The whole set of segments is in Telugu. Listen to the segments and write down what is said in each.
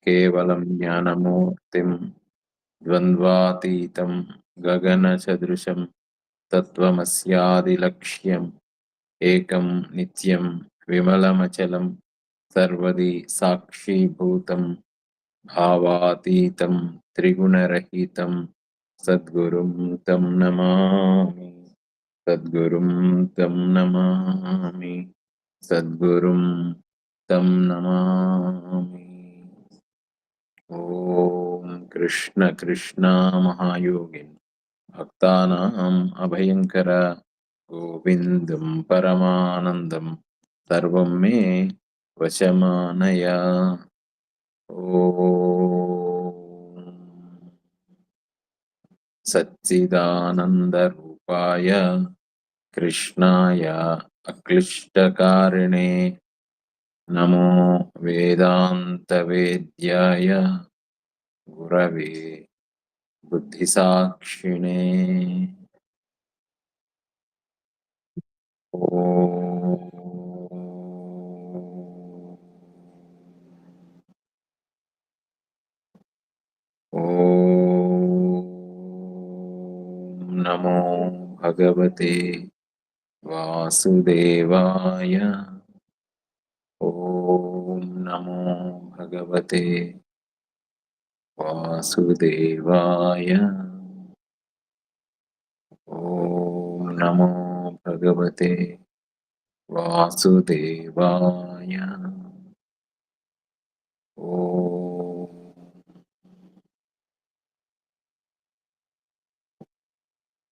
కేవలం జ్ఞానమూర్తిం ద్వంద్వాతీతం గగనసదృశం తత్వమస్యాదిలక్ష్యం ఏకం నిత్యం విమలమచలం సర్వది సాక్షిభూతం భావాతీతం త్రిగుణరహితం సద్గురుం తం నమామి సద్గురుం తం నమామి సద్గురుం తం నమామి. ఓం కృష్ణ కృష్ణ మహాయోగిన్ భక్తానాం అభయంకర గోవిందం పరమానందం సర్వం మే వశమానయ. ఓం సచ్చిదానంద రూపాయ కృష్ణాయ అక్లిష్టకారిణే నమో వేదాంత వేద్యాయ గురవే బుద్ధిసాక్షిణే. ఓం నమో భగవతే వాసుదేవాయ. ఓం నమో భగవతే వాసుదేవాయ. ఓం నమో భగవతే వాసుదేవాయ. ఓం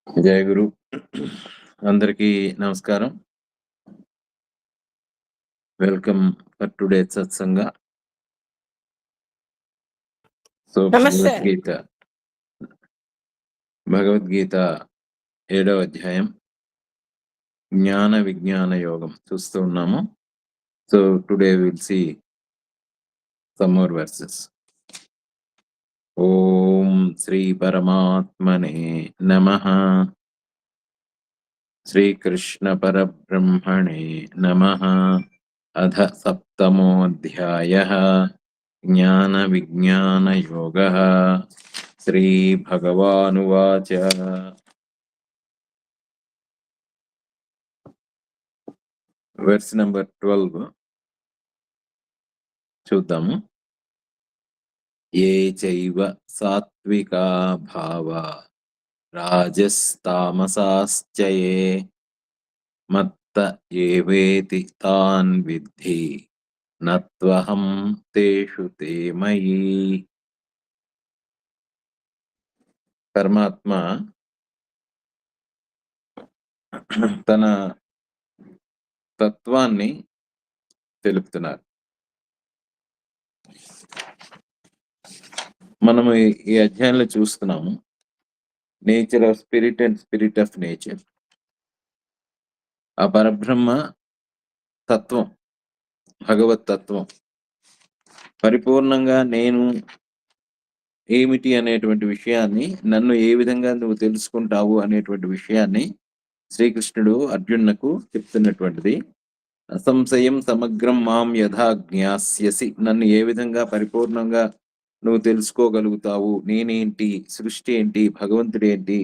జయ గురు. అందరికీ నమస్కారం. Welcome for today satsang. So Bhagavad Gita 7వ అధ్యాయం జ్ఞాన విజ్ఞాన యోగం చూస్తూ ఉన్నాము. So today will see some more verses. ఓం శ్రీ పరమాత్మనే నమః. శ్రీకృష్ణ పరబ్రహ్మణే నమః. అథ సప్తమోऽధ్యాయః జ్ఞాన విజ్ఞాన యోగః. శ్రీ భగవానువాచ వెర్స్ నంబర్ 12 చూద్దాము. ఏ చైవ సాత్వికా భావా రాజస్తామసాశ్చయే మత్త ఏవేతి తాన్ విద్ధి నత్వహం తేషు తే మయి. పరమాత్మ తన తత్వాన్ని తెలుపుతున్నారు. మనము ఈ అధ్యాయంలో చూస్తున్నాము nature of spirit and spirit of nature. ఆ పరబ్రహ్మ తత్వం, భగవత్ తత్వం పరిపూర్ణంగా నేను ఏమిటి అనేటువంటి విషయాన్ని, నన్ను ఏ విధంగా నువ్వు తెలుసుకుంటావు అనేటువంటి విషయాన్ని శ్రీకృష్ణుడు అర్జునునకు చెప్తున్నటువంటిది. అసంశయం సమగ్రం మాం యథా జ్ఞాస్యసి, నన్ను ఏ విధంగా పరిపూర్ణంగా నువ్వు తెలుసుకోగలుగుతావు, నేనేంటి, సృష్టి ఏంటి, భగవంతుడు ఏంటి,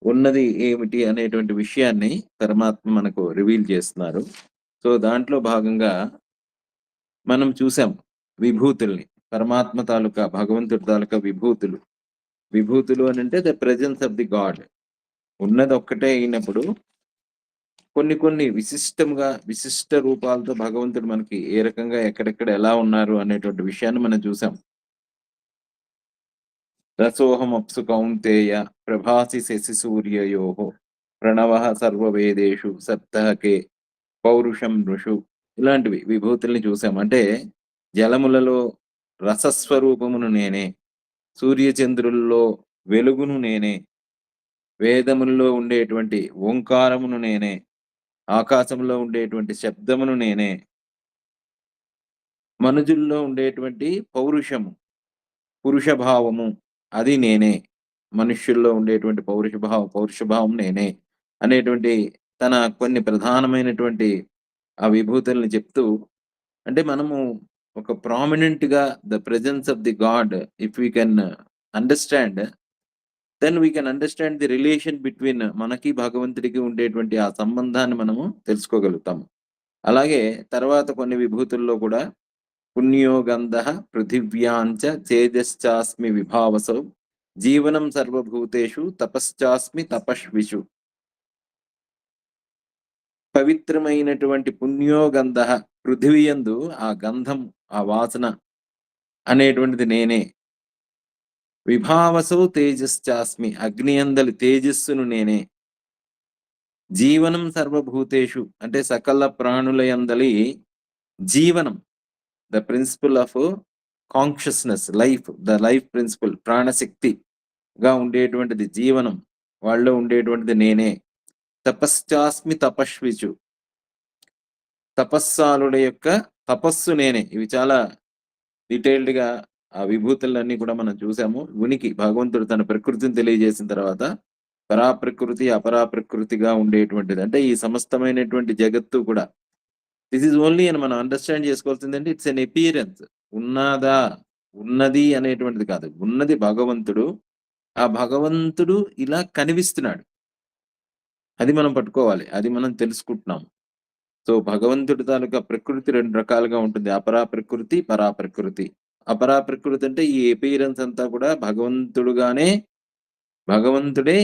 ఉన్నది ఏమిటి అనేటువంటి విషయాన్ని పరమాత్మ మనకు రివీల్ చేస్తున్నారు. సో దాంట్లో భాగంగా మనం చూసాం విభూతుల్ని, పరమాత్మ తాలూకా, భగవంతుడి తాలూకా విభూతులు. విభూతులు అని అంటే the presence of the God. ఉన్నది ఒక్కటే అయినప్పుడు కొన్ని కొన్ని విశిష్ట రూపాలతో భగవంతుడు మనకి ఏ రకంగా ఎక్కడెక్కడ ఎలా ఉన్నారు అనేటువంటి విషయాన్ని మనం చూసాం. రసోహం అప్సు కౌంతేయ ప్రభాసి శశి సూర్యయో ప్రణవ సర్వవేదేషు సప్తహకే పౌరుషం నృషు. ఇలాంటివి విభూతుల్ని చూసాం. అంటే జలములలో రసస్వరూపమును నేనే, సూర్యచంద్రుల్లో వెలుగును నేనే, వేదములలో ఉండేటువంటి ఓంకారమును నేనే, ఆకాశంలో ఉండేటువంటి శబ్దమును నేనే, మనుజుల్లో ఉండేటువంటి పౌరుషము, పురుషభావము అది నేనే, మనుష్యుల్లో ఉండేటువంటి పౌరుషభావం నేనే అనేటువంటి తన కొన్ని ప్రధానమైనటువంటి ఆ విభూతుల్ని చెప్తూ, అంటే మనము ఒక ప్రామినెంట్‌గా the presence of the God if we can understand, then we can understand the relation between మనకి, భగవంతుడికి ఉండేటువంటి ఆ సంబంధాన్ని మనము తెలుసుకోగలుగుతాము. అలాగే తర్వాత కొన్ని విభూతుల్లో కూడా పుణ్యో గంధః పృథివ్యాంచ తేజశ్చాస్మి విభావసౌ జీవనం సర్వభూతేషు తపశ్చాస్మి తపస్విషు. పవిత్రమైనటువంటి పుణ్యో గంధః, పృథివీయందు ఆ గంధం, ఆ వాసన అనేటువంటిది నేనే. విభావసౌ తేజశ్చాస్మి, అగ్నియందలి తేజస్సును నేనే. జీవనం సర్వభూతేషు అంటే సకల ప్రాణుల యందలి జీవనం, the principle of consciousness, life, the life principle, ప్రాణశక్తిగా ఉండేటువంటిది జీవనం. వాళ్ళలో ఉండేటువంటిది నేనే. తపశ్చాస్మి తపస్విచు, తపస్సాలుల యొక్క తపస్సు నేనే. ఇవి చాలా డీటెయిల్డ్‌గా ఆ విభూతులన్నీ కూడా మనం చూసాము. ఉనికి భగవంతుడు తన ప్రకృతిని తెలియజేసిన తర్వాత పరాప్రకృతి, అపరాప్రకృతిగా ఉండేటువంటిది. అంటే ఈ సమస్తమైనటువంటి జగత్తు కూడా దిస్ ఈజ్ ఓన్లీ అని మనం అండర్‌స్టాండ్ చేసుకోవాల్సిందంటే ఇట్స్ ఎన్ అపియరెన్స్. ఉన్నాదా? ఉన్నది అనేటువంటిది కాదు. ఉన్నది భగవంతుడు. ఆ భగవంతుడు ఇలా కనిపిస్తున్నాడు. అది మనం పట్టుకోవాలి. అది మనం తెలుసుకుంటున్నాం. సో, భగవంతుడి తాలూకా ప్రకృతి 2 రకాలుగా ఉంటుంది. అపరా ప్రకృతి, పరా ప్రకృతి. అపరా ప్రకృతి అంటే ఈ అపియరెన్స్ అంతా కూడా భగవంతుడే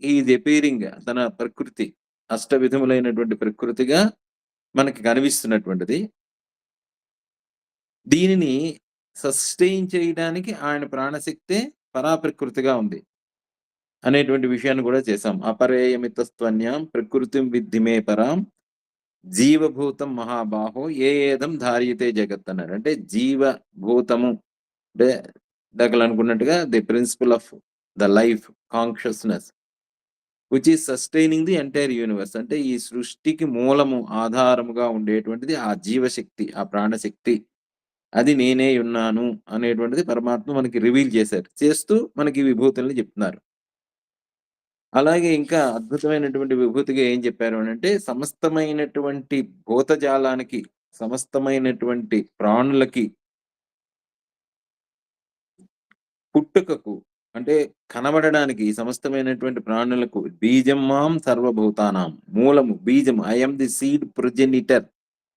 ఈజ్ అపియరింగ్, తన ప్రకృతి. అష్టవిధములైనటువంటి ప్రకృతిగా మనకి కనిపిస్తున్నటువంటిది. దీనిని సస్టెయిన్ చేయడానికి ఆయన ప్రాణశక్తే పరాప్రకృతిగా ఉంది అనేటువంటి విషయాన్ని కూడా చేశాం. అపరేయమితస్త్వన్యాం ప్రకృతిం విద్ధి మే పరాం జీవభూతం మహాబాహో ఏదం ధార్యతే జగత్ అన్నారు. అంటే జీవభూతము అంటే ఇందాకలు అనుకున్నట్టుగా the principle of the life consciousness which is sustaining the entire universe. అంటే ఈ సృష్టికి మూలము, ఆధారముగా ఉండేటువంటిది ఆ జీవశక్తి, ఆ ప్రాణశక్తి. అది నేనే ఉన్నాను అనేటువంటిది పరమాత్మ మనకి రివీల్ చేశారు. చేస్తూ మనకి ఈ విభూతుల్ని చెప్తున్నారు. అలాగే ఇంకా అద్భుతమైనటువంటి విభూతిగా ఏం చెప్పారు అనంటే, సమస్తమైనటువంటి భూతజాలానికి, సమస్తమైనటువంటి ప్రాణులకి, పుట్టుకకు అంటే కనబడడానికి ఈ సమస్తమైనటువంటి ప్రాణులకు బీజం మాం సర్వభూతానాం, మూలము, బీజము. I am the seed progenitor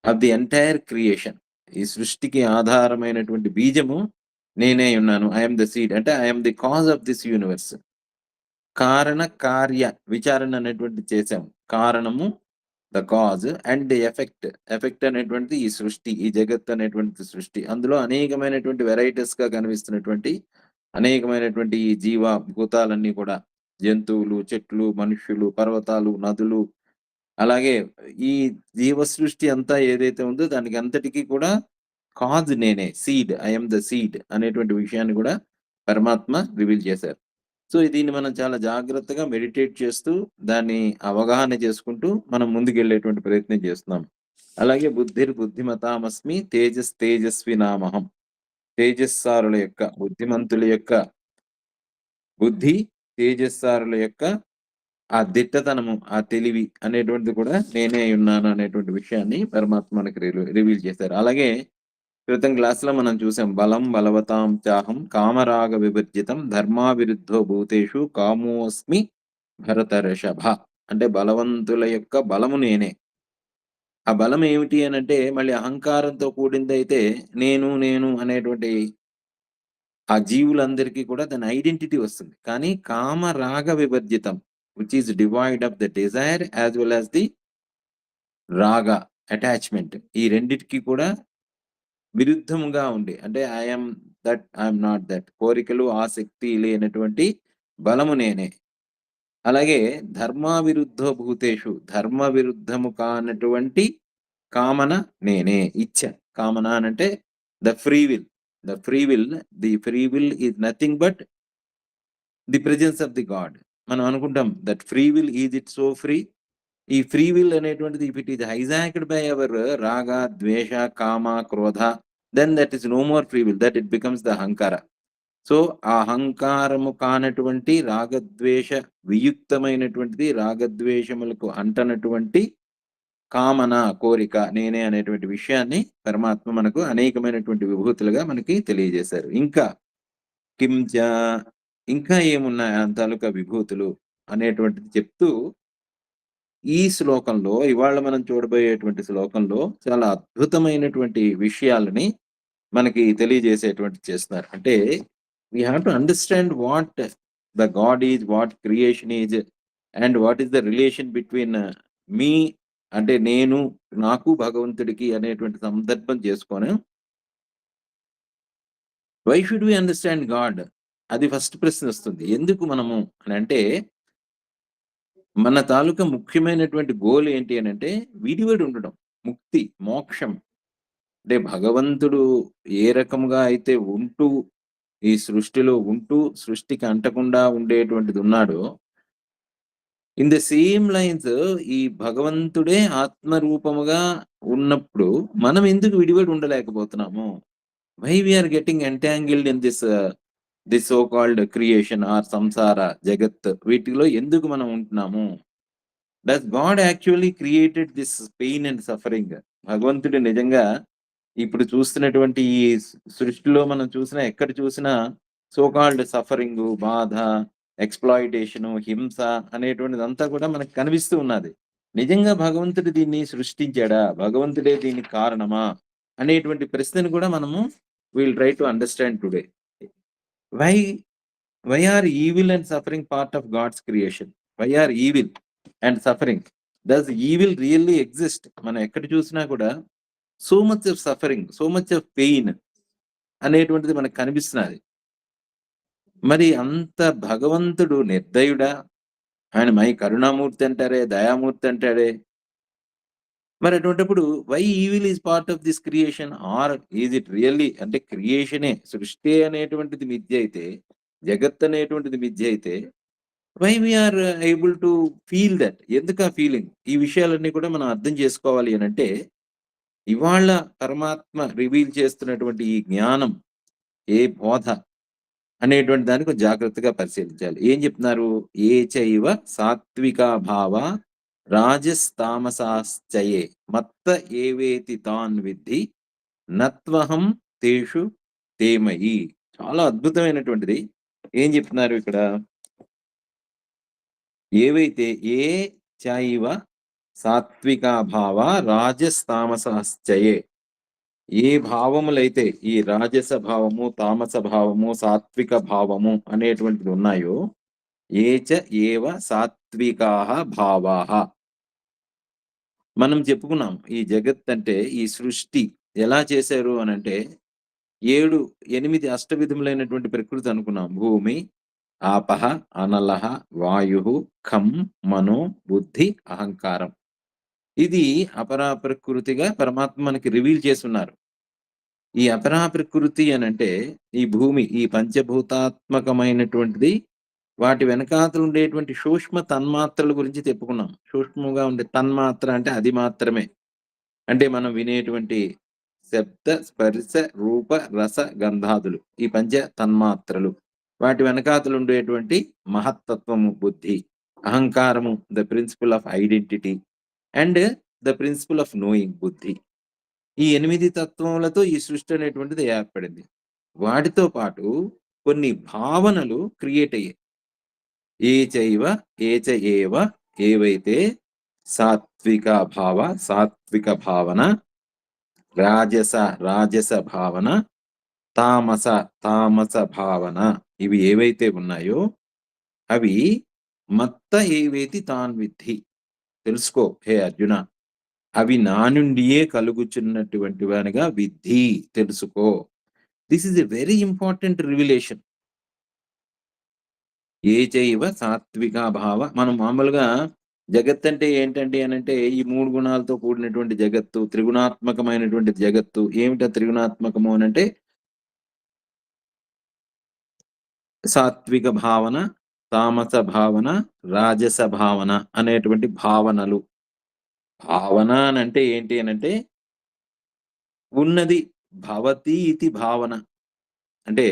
of the entire creation. ఈ సృష్టికి ఆధారమైనటువంటి బీజము నేనే ఉన్నాను. ఐ యామ్ ద సీడ్ అంటే I am the cause of this universe. కారణ, కార్య విచారణ అనేటువంటిది చేశాం. కారణము, the cause and the effect. Effect అనేటువంటిది ఈ సృష్టి, ఈ జగత్ అనేటువంటి సృష్టి. అందులో అనేకమైనటువంటి వెరైటీస్‌గా కనిపిస్తున్నటువంటి అనేకమైనటువంటి ఈ జీవ భూతాలన్నీ కూడా జంతువులు, చెట్లు, మనుష్యులు, పర్వతాలు, నదులు, అలాగే ఈ జీవ సృష్టి అంతా ఏదైతే ఉందో దానికి అంతటికి కూడా కాజ్ నేనే. Seed, I am the seed అనేటువంటి విషయాన్ని కూడా పరమాత్మ రివీల్ చేశారు. సో, దీన్ని మనం చాలా జాగ్రత్తగా మెడిటేట్ చేస్తూ, దాన్ని అవగాహన చేసుకుంటూ, మనం ముందుకెళ్ళేటువంటి ప్రయత్నం చేస్తున్నాం. అలాగే బుద్ధిర్బుద్ధిమతామస్మి తేజస్వినామహం. తేజస్సారుల యొక్క, బుద్ధిమంతుల యొక్క బుద్ధి, తేజస్సారుల యొక్క ఆ దిట్టతనము, ఆ తెలివి అనేటువంటిది కూడా నేనే అయ్యున్నాను అనేటువంటి విషయాన్ని పరమాత్మ మనకి రివీల్ చేశారు. అలాగే క్రితం క్లాస్‌లో మనం చూసాం. బలం బలవతాం చాహం కామరాగ వివర్జితం ధర్మావిరుద్ధో భూతేషు కామోస్మి భరతర్షభ. అంటే బలవంతుల యొక్క బలము నేనే. ఆ బలం ఏమిటి అనంటే మళ్ళీ అహంకారంతో కూడిందైతే నేను అనేటువంటి ఆ జీవులందరికీ కూడా దాని ఐడెంటిటీ వస్తుంది. కానీ కామరాగ వివర్జితం which is devoid of the desire as well as the raga, attachment. ఈ రెండిటికి కూడా విరుద్ధముగా ఉండి అంటే I am that, I am not that. కోరికలు, ఆసక్తి లేనటువంటి బలము నేనే. అలాగే ధర్మావిరుద్ధో భూతేషు, ధర్మ విరుద్ధము కానటువంటి కామన నేనే. ఇచ్చ. కామన అనంటే the free will. The free will, the free will is nothing but the presence of the God. మనం అనుకుంటాం that free will is it so free. ఈ ఫ్రీ విల్ అనేటువంటిది if it is hijacked by our raga, dvesha, kama, krodha, then that is no more free will. That it becomes the ahankara. So, ఆ అహంకారము కానటువంటి రాగద్వేష వియుక్తమైనటువంటిది, రాగద్వేషములకు అంటనటువంటి కామన, కోరిక, నేనే అనేటువంటి విషయాన్ని పరమాత్మ మనకు అనేకమైనటువంటి విభూతులుగా మనకి తెలియజేశారు. ఇంకా కించ ఇంకా ఏమున్నాయి ఆ తాలూకా విభూతులు అనేటువంటిది చెప్తూ ఈ శ్లోకంలో ఇవాళ మనం చూడబోయేటువంటి శ్లోకంలో చాలా అద్భుతమైనటువంటి విషయాలని మనకి తెలియజేసేటువంటి చేస్తున్నారు. అంటే we have to understand what the God is, what creation is and what is the relation between me అంటే నేను, నాకు భగవంతుడికి అనేటువంటి సందర్భం చేసుకొని why should we understand God? అది ఫస్ట్ ప్రశ్నొస్తుంది. ఎందుకు మనము అనంటే మన తాలూకా ముఖ్యమైనటువంటి గోల్ ఏంటి అనంటే విడివడి ఉండడం. ముక్తి, మోక్షం. అంటే భగవంతుడు ఏ రకంగా అయితే ఉంటూ, ఈ సృష్టిలో ఉంటూ, సృష్టికి అంటకుండా ఉండేటువంటిది ఉన్నాడో, ఇన్ ద సేమ్ లైన్స్ ఈ భగవంతుడే ఆత్మ రూపముగా ఉన్నప్పుడు, మనం ఎందుకు విడివడి ఉండలేకపోతున్నాము? Why we are getting entangled in this so called creation or samsara, జగత్ వీటిలో ఎందుకు మనం ఉంటున్నాము? Does God actually created this pain and suffering? భగవంతుడు నిజంగా ఇప్పుడు చూస్తున్నటువంటి ఈ సృష్టిలో మనం చూసినా ఎక్కడ చూసినా సో కాల్డ్ సఫరింగు, బాధ, ఎక్స్‌ప్లాయిటేషను, హింస అనేటువంటిదంతా కూడా మనకు కనిపిస్తూ ఉన్నది. నిజంగా భగవంతుడు దీన్ని సృష్టించాడా? భగవంతుడే దీనికి కారణమా? అనేటువంటి ప్రశ్నను కూడా మనము will try to understand today. Why why are evil and suffering part of God's creation? Why are evil and suffering? Does evil really exist? మనం ఎక్కడ చూసినా కూడా so much of suffering, so much of pain అనేటువంటిది మనకు కనిపిస్తున్నది. మరి అంత భగవంతుడు నిర్దయుడా? ఆయన మై కరుణామూర్తి అంటారే, దయామూర్తి అంటాడే. మరి అటువంటప్పుడు why evil is part of this creation? Or is it really అంటే క్రియేషనే, సృష్టి అనేటువంటిది మిథ్య అయితే, జగత్ అనేటువంటిది మిథ్య అయితే, why we are able to feel that? ఎందుకా ఫీలింగ్? ఈ విషయాలన్నీ కూడా మనం అర్థం చేసుకోవాలి అనంటే, ఇవాళ పరమాత్మ రివీల్ చేస్తున్నటువంటి ఈ జ్ఞానం, ఏ బోధ అనేటువంటి దాన్ని కొంచెం జాగ్రత్తగా పరిశీలించాలి. ఏం చెప్తున్నారు? ఏ చైవ సాత్వికా భావ రాజస్తామసాశ్చయే మత్త ఏవేతి తాన్ విద్ధి నత్వహం తేషు తేమయి. చాలా అద్భుతమైనటువంటిది. ఏం చెప్తున్నారు ఇక్కడ? ఏవైతే ఏ చైవ సాత్వికా భావ రాజస్తామసాశ్చయే, ఏ భావములైతే ఈ రాజస భావము, తామస భావము, సాత్విక భావము అనేటువంటిది ఉన్నాయో, ఏచ ఏవ సాత్వికాః భావాః. మనం చెప్పుకున్నాం. ఈ జగత్ అంటే ఈ సృష్టి ఎలా చేశారు అనంటే 7, 8 అష్టవిధములైనటువంటి ప్రకృతి అనుకున్నాం. భూమి, ఆపః, అనలః, వాయుః, ఖం, మనో, బుద్ధి, అహంకారం. ఇది అపరా ప్రకృతిగా పరమాత్మ మనకి రివీల్ చేసున్నారు. ఈ అపరా ప్రకృతి అనంటే ఈ భూమి, ఈ పంచభూతాత్మకమైనటువంటిది వాటి వెనకాతల ఉండేటువంటి సూక్ష్మ తన్మాత్రల గురించి చెప్పుకున్నాం. సూక్ష్మంగా ఉండే తన్మాత్ర అంటే అది మాత్రమే. అంటే మనం వినేటువంటి శబ్ద, స్పర్శ, రూప, రస, గంధాదులు. ఈ పంచ తన్మాత్రలు. వాటి వెనకాతల ఉండేటువంటి మహత్తత్వము బుద్ధి, అహంకారము the principle of identity and the principle of knowing బుద్ధి. ఈ 8 తత్వములతో ఈ సృష్టి అనేటువంటిది ఏర్పడింది. వాటితో పాటు కొన్ని భావనలు క్రియేట్ అయ్యాయి. ఏ చైవ ఏచ ఏవ ఏవైతే సాత్విక భావ, సాత్విక భావన, రాజస, రాజస భావన, తామస, తామస భావన ఇవి ఏవైతే ఉన్నాయో అవి మత్త ఏవేతి తాన్ విద్ధి. తెలుసుకో హే అర్జున, అవి నా నుండియే కలుగుచున్నటువంటివనగా విద్ధి తెలుసుకో. This is a very important revelation. ఏ చైవ సాత్విక భావ మనం మామూలుగా జగత్ అంటే ఏంటండి అనంటే ఈ 3 గుణాలతో కూడినటువంటి జగత్తు, త్రిగుణాత్మకమైనటువంటి జగత్తు. ఏమిటా త్రిగుణాత్మకము అనంటే సాత్విక భావన, తామస భావన, రాజస భావన అనేటువంటి భావనలు. భావన అనంటే ఏంటి అనంటే ఉన్నది. భవతి ఇతి భావన. అంటే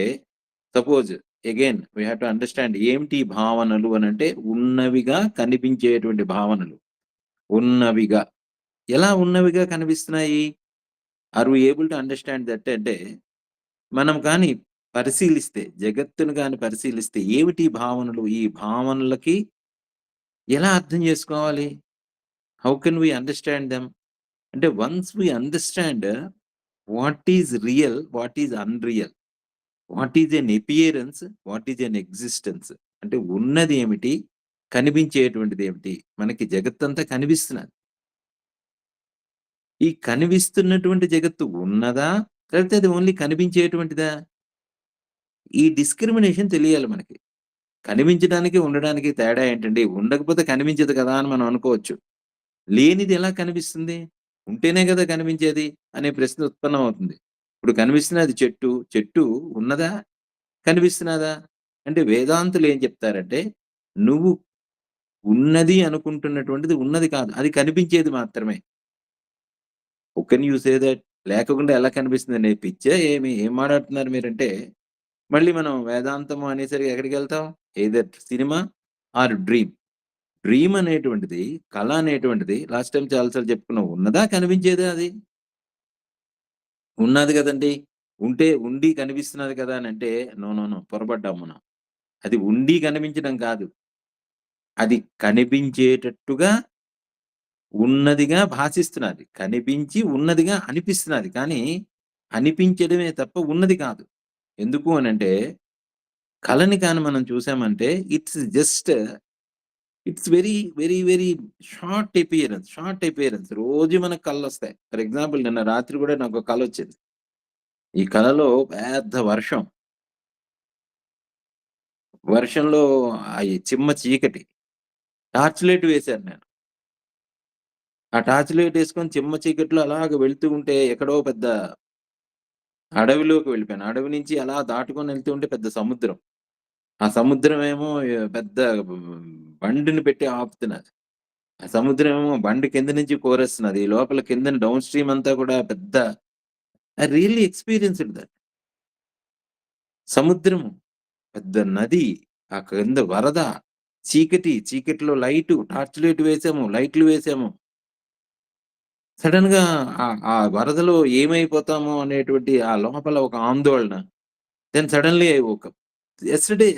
suppose again we have to understand ఏమిటి ఈ భావనలు అనంటే ఉన్నవిగా కనిపించేటువంటి భావనలు. ఉన్నవిగా. ఎలా ఉన్నవిగా కనిపిస్తున్నాయి? Are we able to understand that అంటే, మనం కానీ పరిశీలిస్తే, జగత్తును గాని పరిశీలిస్తే ఏమిటి ఈ భావనలు? ఈ భావనలకి ఎలా అర్థం చేసుకోవాలి? How can we understand them? అంటే once we understand what is real, what is unreal, what is an appearance, what is an existence, అంటే ఉన్నది ఏమిటి? కనిపించేటువంటిదేమిటి? మనకి జగత్తంతా కనిపిస్తున్నది. ఈ కనిపిస్తున్నటువంటి జగత్తు ఉన్నదా? లేకపోతే అది ఓన్లీ కనిపించేటువంటిదా? ఈ డిస్క్రిమినేషన్ తెలియాలి మనకి. కనిపించడానికి, ఉండడానికి తేడా ఏంటండి? ఉండకపోతే కనిపించదు కదా! అని మనం అనుకోవచ్చు. లేనిది ఎలా కనిపిస్తుంది? ఉంటేనే కదా కనిపించేది అనే ప్రశ్న ఉత్పన్నమవుతుంది. ఇప్పుడు కనిపిస్తున్నది చెట్టు. చెట్టు ఉన్నదా? కనిపిస్తున్నదా? అంటే వేదాంతులు ఏం చెప్తారంటే, నువ్వు ఉన్నది అనుకుంటున్నటువంటిది ఉన్నది కాదు. అది కనిపించేది మాత్రమే. How can you say that? లేకుండా ఎలా కనిపిస్తుందండి? పిచ్చా ఏమి? ఏం మాట్లాడుతున్నారు మీరంటే, మళ్ళీ మనం వేదాంతం అనేసరికి ఎక్కడికెళ్తాం? Either cinema or dream. Dream అనేటువంటిది, కల అనేటువంటిది లాస్ట్ టైమ్ చాలా సార్లు చెప్పుకున్నాం. ఉన్నదా? కనిపించేదా అది? ఉన్నది గదండీ! ఉండి కనిపిస్తున్నది కదా అనంటే, నో, నో, నో, పొరపడ్డాం మనం. అది ఉండి కనిపించడం కాదు. అది కనిపించేటట్టుగా ఉన్నదిగా భాసిస్తున్నది. కనిపించి ఉన్నదిగా అనిపిస్తున్నది. కానీ, అనిపించడమే తప్ప ఉన్నది కాదు. ఎందుకు అనంటే, కలని కాని మనం చూసామంటే it's very, very, very short appearance. రోజు మనకు కలలొస్తాయి. ఫర్ ఎగ్జాంపుల్ నిన్న రాత్రి గూడా నాకో కలొచ్చింది. ఈ కలలో పెద్ద వర్షం. వర్షంలో చిమ్మ చీకటి. టార్చ్ లైట్ వేశాను నేను. ఆ టార్చ్ లైట్ ఏసుకొని చిమ్మ చీకట్లో అలాగ వెళ్తూ ఉంటే ఎక్కడో పెద్ద అడవిలోకి వెళ్ళిపోయాను. అడవి నుంచి అలా దాటుకొని వెళ్తూ ఉంటే పెద్ద సముద్రం. ఆ సముద్రమేమో పెద్ద బండిని పెట్టి ఆపుతున్నది. ఆ సముద్రమేమో బండి కింద నుంచి కోరేస్తున్నది. ఈ లోపల కిందన డౌన్ స్ట్రీమ్ అంతా కూడా పెద్ద ఐ రియల్లీ ఎక్స్‌పీరియన్స్‌డ్ దట్. సముద్రము, పెద్ద నది, ఆ కింద వరద, చీకటిలో లైటు, టార్చ్ లైట్ వేసాము, లైట్లు వేసాము. సడెన్‌గా ఆ వరదలో ఏమైపోతామో అనేటువంటి ఆ లోపల ఒక ఆందోళన. Then suddenly I woke up. Yesterday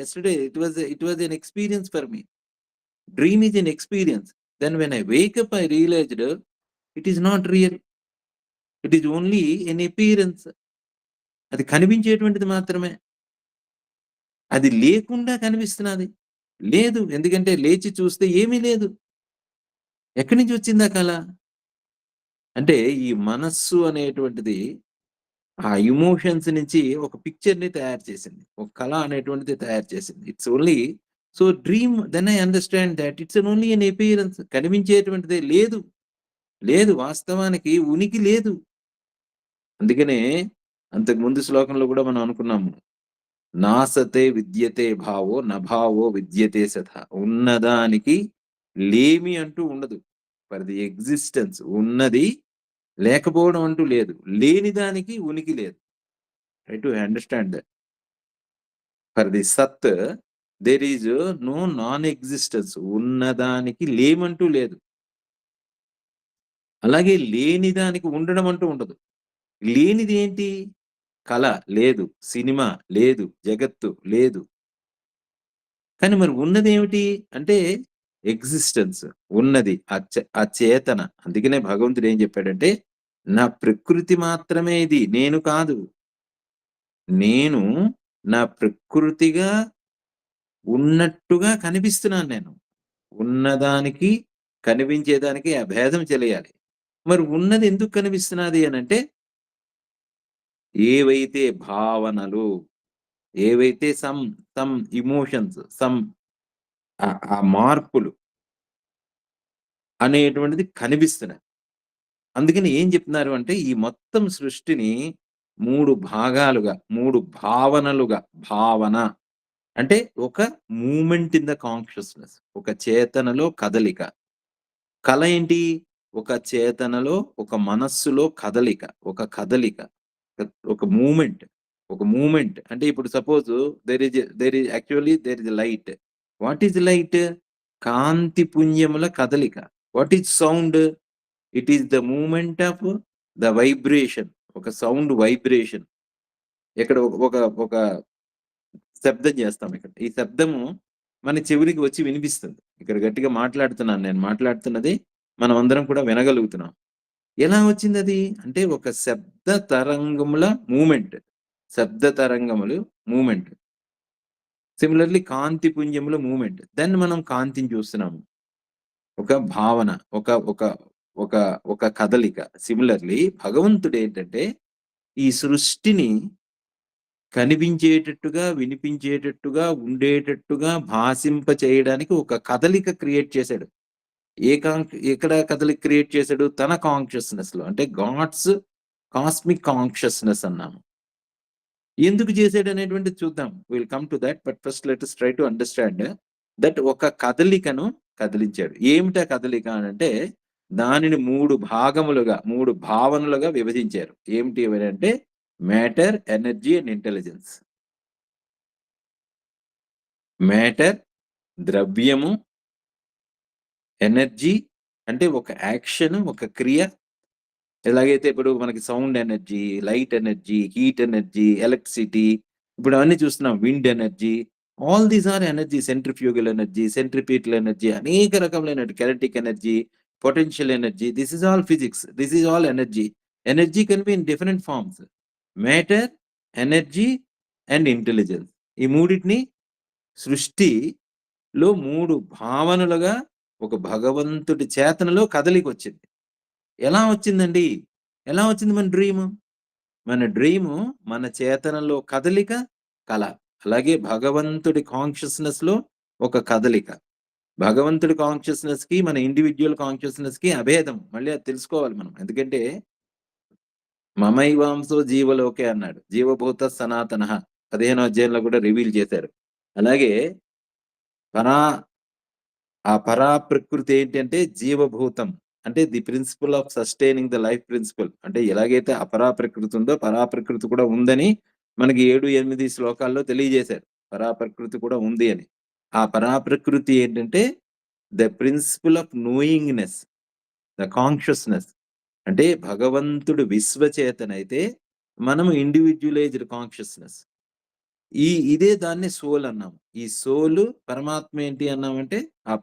it was an experience for me. Dream is an experience. Then when I wake up I realised it is not real. It is only an appearance. అది కనిపించేటువంటిది మాత్రమే. అది లేకుండా కనిపిస్తున్నది. లేదు. ఎందుకంటే లేచి చూస్తే ఏమీ లేదు. ఎక్కడి నుంచి వచ్చింది ఆ కల? అంటే ఈ మనస్సు అనేటువంటిది ఆ ఎమోషన్స్ నుంచి ఒక పిక్చర్‌ని తయారు చేసింది. ఒక కళ అనేటువంటిది తయారు చేసింది. It's only so dream then I understand that it's only an appearance. కనిపించేటువంటిదే లేదు. లేదు. వాస్తవానికి ఉనికి లేదు. అందుకనే అంతకు ముందు శ్లోకంలో కూడా మనం అనుకున్నాము. నాసతే విద్యతే భావో నభావో విద్యతే సథ. ఉన్నదానికి లేమి అంటూ ఉండదు. ఫర్ ది ఎగ్జిస్టెన్స్ ఉన్నది, లేకపోవడం అంటూ లేదు. లేని దానికి ఉనికి లేదు. Try to understand that. For the sat there is no non existence. ఉన్నదానికి లేమంటూ లేదు. అలాగే లేని దానికి ఉండడం అంటూ ఉండదు. లేనిది ఏంటి? కళ లేదు, సినిమా లేదు, జగత్తు లేదు. కానీ మరి ఉన్నదేమిటి? అంటే ఎగ్జిస్టెన్స్. ఉన్నది. ఆ చేతన. అందుకనే భగవంతుడు ఏం చెప్పాడంటే, నా ప్రకృతి మాత్రమే ఇది. నేను కాదు. నేను నా ప్రకృతిగా ఉన్నట్టుగా కనిపిస్తున్నాను నేను. ఉన్నదానికి, కనిపించేదానికి ఆ భేదం తెలియాలి. మరి ఉన్నది ఎందుకు కనిపిస్తున్నది అనంటే, ఏవైతే భావనలు, ఏవైతే సమ్ ఎమోషన్స్, ఆ మార్పులు అనేటువంటిది కనిపిస్తున్నాయి. అందుకని ఏం చెప్తున్నారు అంటే, ఈ మొత్తం సృష్టిని 3 భాగాలుగా, 3 భావనలుగా, భావన అంటే ఒక మూవ్‌మెంట్ ఇన్ ద కాన్షియస్‌నెస్. ఒక చేతనలో కదలిక. కల ఏంటి? ఒక చేతనలో, ఒక మనస్సులో కదలిక. ఒక కదలిక. ఒక మూవ్‌మెంట్. ఒక మూవ్‌మెంట్. అంటే ఇప్పుడు suppose there is light. What is light? కాంతి పుంజముల కదలిక. What is sound? It is the movement of the vibration. ఒక సౌండ్ వైబ్రేషన్. ఇక్కడ ఒక ఒక శబ్దం చేస్తాం ఇక్కడ. ఈ శబ్దము మన చెవులకి వచ్చి వినిపిస్తుంది. ఇక్కడ గట్టిగా మాట్లాడుతున్నాను నేను. మాట్లాడుతున్నది మనమందరం కూడా వినగలుగుతున్నాం. ఎలా వచ్చిందది? అంటే ఒక శబ్ద తరంగముల మూవ్‌మెంట్. శబ్ద తరంగములు మూవ్‌మెంట్. సిమిలర్‌లీ కాంతి పుంజముల మూవ్‌మెంట్. దెన్ మనం కాంతిని చూస్తున్నాము. ఒక భావన, ఒక ఒక ఒక ఒక కదలిక. సిమిలర్‌లీ భగవంతుడేంటంటే ఈ సృష్టిని కనిపించేటట్టుగా, వినిపించేటట్టుగా, ఉండేటట్టుగా భాసింప చేయడానికి ఒక కదలిక క్రియేట్ చేశాడు. ఎక్కడ కదలిక క్రియేట్ చేశాడు? తన కాన్షియస్‌నెస్‌లో. అంటే గాడ్స్ కాస్మిక్ కాన్షియస్‌నెస్ అన్నాము. ఎందుకు చేశాడనేటువంటిది చూద్దాం. Will come to that. But first let us try to understand that ఒక కదలికను కదిలించాడు. ఏమిటా కదలిక అనంటే దానిని 3 భాగములుగా, 3 భావనలుగా విభజించారు. ఏమిటి అవనంటే matter, energy and intelligence. Matter, ద్రవ్యము, ఎనర్జీ అంటే ఒక యాక్షన్, ఒక క్రియ. ఎలాగైతే ఇప్పుడు మనకి sound energy, light energy, heat energy, electricity ఇప్పుడు అవన్నీ చూస్తున్నాం. Wind energy, all these are energy. Centrifugal energy, centripetal energy, అనేక రకములైన kinetic energy, potential energy. This is all physics. This is all energy. Energy can be in different forms. Matter, energy and intelligence. ఈ మూడిటిని సృష్టిలో 3 భావనలుగా ఒక భగవంతుడి చేతనలో కదలికొచ్చింది. ఎలా వచ్చిందండి? ఎలా వచ్చింది మన డ్రీము? మన డ్రీము మన చేతనలో కదలిక, కల. అలాగే భగవంతుడి కాన్షియస్‌నెస్‌లో ఒక కదలిక. భగవంతుడి కాన్షియస్‌నెస్‌కి, మన ఇండివిడ్యువల్ కాన్షియస్‌నెస్‌కి అభేదం. మళ్ళీ అది తెలుసుకోవాలి మనం. ఎందుకంటే మమైవాంసో జీవలోకే అన్నాడు. జీవభూత సనాతనః 15వ అధ్యాయంలో కూడా రివీల్ చేశారు. అలాగే పరా ఆ పరాప్రకృతి ఏంటంటే జీవభూతం. అంటే the principle of sustaining the life principle. అంటే ఎలాగైతే అపరాప్రకృతి ఉందో పరాప్రకృతి కూడా ఉందని మనకి 7, 8 శ్లోకాల్లో తెలియజేశారు. పరాప్రకృతి కూడా ఉంది అని. ఆ పరాప్రకృతి ఏంటంటే the principle of knowingness, the consciousness. అంటే భగవంతుడు విశ్వచేతనైతే మనము ఇండివిడ్యువలైజ్డ్ కాన్షియస్‌నెస్. ఇదే దాన్ని సోల్ అన్నాం. ఈ సోలు పరమాత్మ ఏంటి అన్నామంటే ఆ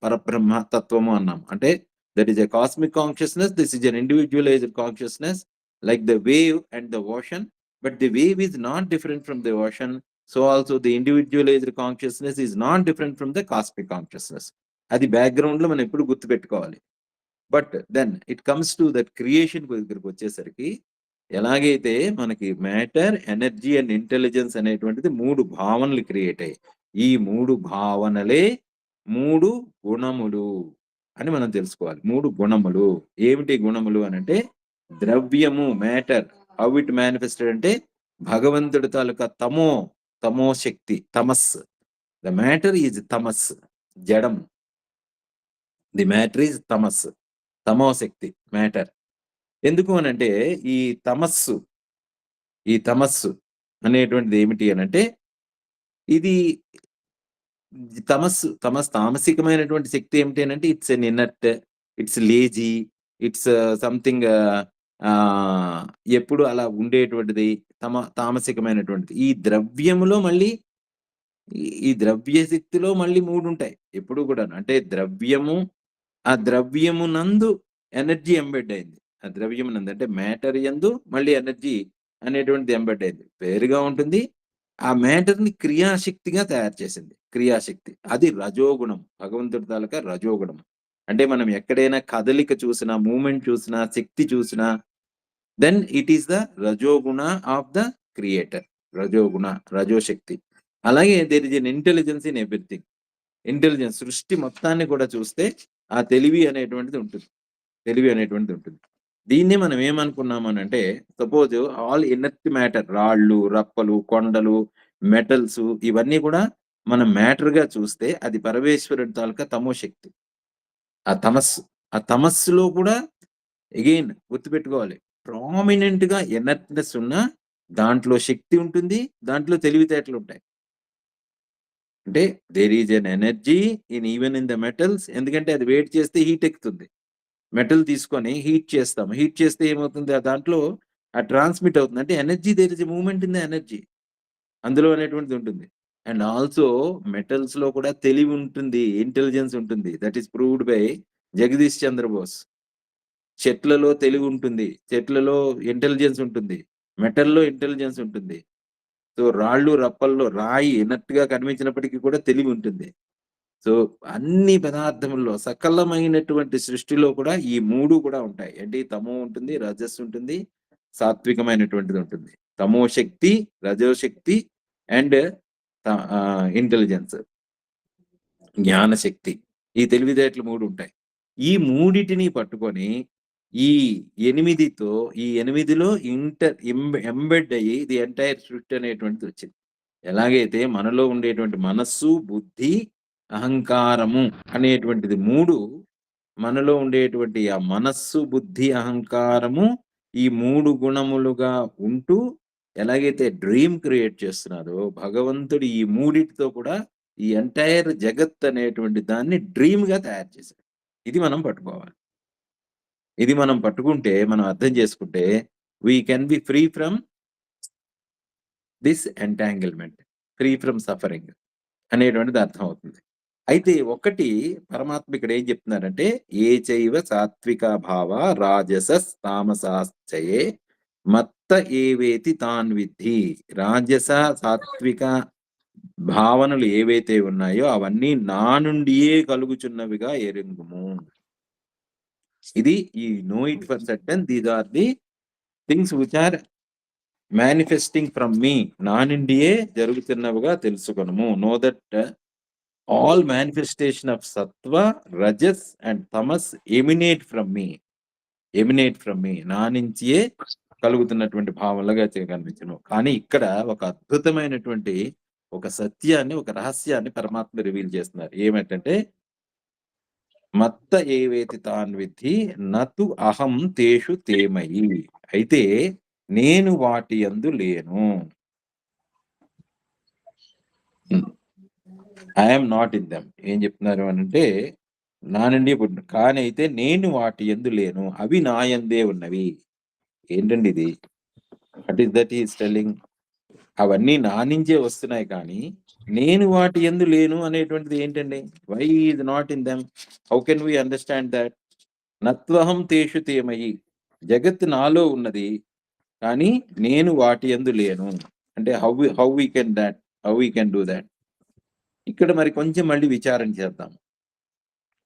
పరబ్రహ్మ తత్వము అన్నాం. అంటే that is a cosmic consciousness. This is an individualized consciousness like the wave and the ocean. But the wave is not different from the ocean. So also the individualized consciousness is not different from the cosmic consciousness. అది బ్యాక్‌గ్రౌండ్‌లో మనం ఎప్పుడు గుర్తుపెట్టుకోవాలి. But then it comes to that creation దగ్గరికి వచ్చేసరికి ఎలాగైతే మనకి మ్యాటర్, ఎనర్జీ అండ్ ఇంటెలిజెన్స్ అనేటువంటిది 3 భావనలు క్రియేట్ అయ్యాయి. ఈ 3 భావనలే 3 గుణములు అని మనం తెలుసుకోవాలి. 3 గుణములు. ఏమిటి గుణములు అనంటే ద్రవ్యము, మ్యాటర్. హౌ ఇట్ మేనిఫెస్టెడ్ అంటే భగవంతుడి తాలూకా తమో శక్తి, తమస్. ద మ్యాటర్ ఈజ్ తమస్, జడం. ది మ్యాటర్ ఈజ్ తమస్, తమో శక్తి మ్యాటర్. ఎందుకు అనంటే ఈ తమస్సు ఈ తమస్సు అనేటువంటిది ఏమిటి అనంటే ఇది తామసికమైనటువంటి శక్తి ఏమిటి అనంటే it's an inert, it's lazy, it's something ఎప్పుడు అలా ఉండేటువంటిది తామసికమైనటువంటిది. ఈ ద్రవ్యములో మళ్ళీ ఈ ద్రవ్య శక్తిలో మళ్ళీ 3 ఉంటాయి. ఎప్పుడు కూడాను. అంటే ద్రవ్యము, ఆ ద్రవ్యమునందు ఎనర్జీ ఎంబెడ్ అయింది. ఆ ద్రవ్యమునందు అంటే మ్యాటర్ యందు మళ్ళీ ఎనర్జీ అనేటువంటిది ఎంబెడ్ అయింది. వేరుగా ఉంటుంది. ఆ మ్యాటర్‌ని క్రియాశక్తిగా తయారు చేసింది. క్రియాశక్తి. అది రజోగుణం. భగవంతుడి తాలూకా రజోగుణం. అంటే మనం ఎక్కడైనా కదలిక చూసినా, మూవ్‌మెంట్ చూసినా, శక్తి చూసినా then it is the rajoguna of the creator. రజోగుణ, రజోశక్తి. అలాగే there is an intelligence in everything. Intelligence సృష్టి మొత్తాన్ని కూడా చూస్తే ఆ తెలివి అనేటువంటిది ఉంటుంది. తెలివి అనేటువంటిది ఉంటుంది. దీన్ని మనం ఏమనుకున్నామనంటే సపోజ్ ఆల్ ఇనర్ట్ మ్యాటర్, రాళ్ళు, రప్పలు, కొండలు, మెటల్స్ ఇవన్నీ కూడా మనం మ్యాటర్‌గా చూస్తే అది పరమేశ్వరుడి తాలూకా తమో శక్తి. ఆ తమస్సు. ఆ తమస్సులో కూడా అగైన్ గుర్తుపెట్టుకోవాలి. ప్రామినెంట్‌గా ఇనర్ట్‌నెస్ ఉన్న దాంట్లో శక్తి ఉంటుంది. దాంట్లో తెలివితేటలుంటాయి. అంటే there is an energy even in the metals. ఎందుకంటే అది వేడి చేస్తే హీట్ ఎక్కుతుంది. మెటల్ తీసుకొని హీట్ చేస్తాం. హీట్ చేస్తే ఏమవుతుంది? దాంట్లో ట్రాన్స్మిట్ అవుతుంది. అంటే energy, there is a movement in the energy అందులో అనేటువంటిది ఉంటుంది. అండ్ ఆల్సో మెటల్స్‌లో కూడా తెలివి ఉంటుంది. ఇంటెలిజెన్స్ ఉంటుంది. That is proved by Jagadish Chandra Bose. చెట్లలో తెలివి ఉంటుంది. చెట్లలో ఇంటెలిజెన్స్ ఉంటుంది. మెటల్‌లో ఇంటెలిజెన్స్ ఉంటుంది. సో, రాళ్ళు, రప్పల్లో రాయి ఇనర్ట్‌గా కనిపించినప్పటికీ కూడా తెలివి ఉంటుంది. సో, అన్ని పదార్థముల్లో సకలమైనటువంటి సృష్టిలో కూడా ఈ 3 కూడా ఉంటాయి. ఏంటి? తమో ఉంటుంది, రజస్సు ఉంటుంది, సాత్వికమైనటువంటిది ఉంటుంది. తమో శక్తి, రజోశక్తి అండ్ ఇంటెలిజెన్స్, జ్ఞానశక్తి. ఈ తెలివితేటలు 3 ఉంటాయి. ఈ మూడిటిని పట్టుకొని ఈ 8తో ఈ 8లో ఎంబెడ్ అయ్యి ది ఎంటైర్ సృష్టి అనేటువంటిది వచ్చింది. ఎలాగైతే మనలో ఉండేటువంటి మనస్సు, బుద్ధి, అహంకారము అనేటువంటిది 3 మనలో ఉండేటువంటి ఆ మనస్సు, బుద్ధి, అహంకారము ఈ 3 గుణములుగా ఉంటూ ఎలాగైతే డ్రీమ్ క్రియేట్ చేస్తున్నారో భగవంతుడు ఈ మూడిటితో కూడా ఈ ఎంటైర్ జగత్ అనేటువంటి దాన్ని డ్రీమ్‌గా తయారు చేశాడు. ఇది మనం పట్టుకోవాలి. ఇది మనం పట్టుకుంటే, మనం అర్థం చేసుకుంటే we can be free from this entanglement, free from suffering అనేటువంటిది అర్థమవుతుంది. అయితే ఒకటి పరమాత్మ ఇక్కడ ఏం చెప్తున్నారంటే, ఏ చైవ సాత్విక భావ రాజసస్ తామసాశ్చయే మత్త ఏవేతి తాన్ విద్ధి. రాజస, సాత్విక భావనలు ఏవైతే ఉన్నాయో అవన్నీ నా నుండియే కలుగుచున్నవిగా ఎరుంగుము. ఇది ఈ know it for certain, these are the things which are manifesting from me. నా నుండియే జరుగుతున్నవిగా తెలుసుకొనుము. Know that all manifestation of sattva, rajas and tamas emanate from me. Emanate from me. నా నుంచియే కలుగుతున్నటువంటి భావనలుగా కనిపించను. కానీ ఇక్కడ ఒక అద్భుతమైనటువంటి ఒక సత్యాన్ని, ఒక రహస్యాన్ని పరమాత్మ రివీల్ చేస్తున్నారు. ఏమిటంటే, మత్త ఏవేతి తాన్ విద్ధి నతు అహం తేషు తేమయి. అయితే నేను వాటి యందు లేను. I'm not in them. ఏం చెప్తున్నారు అనంటే, నా నుండి పుట్టిన కానీ అయితే నేను వాటి యందు లేను, అవి నా యందే ఉన్నవి. ఏంటండి ఇది? What is that is telling? అవన్నీ నా నుంచే వస్తున్నాయి కానీ నేను వాటి యందు లేను అనేటువంటిది ఏంటండి? Why is not in them? How can we understand that? నత్వహం తేషు తేమయి. జగత్ నాలో ఉన్నది కానీ నేను వాటి యందు లేను. అంటే how we can do that? ఇక్కడ మరి కొంచెం మళ్ళీ విచారణ చేద్దాం.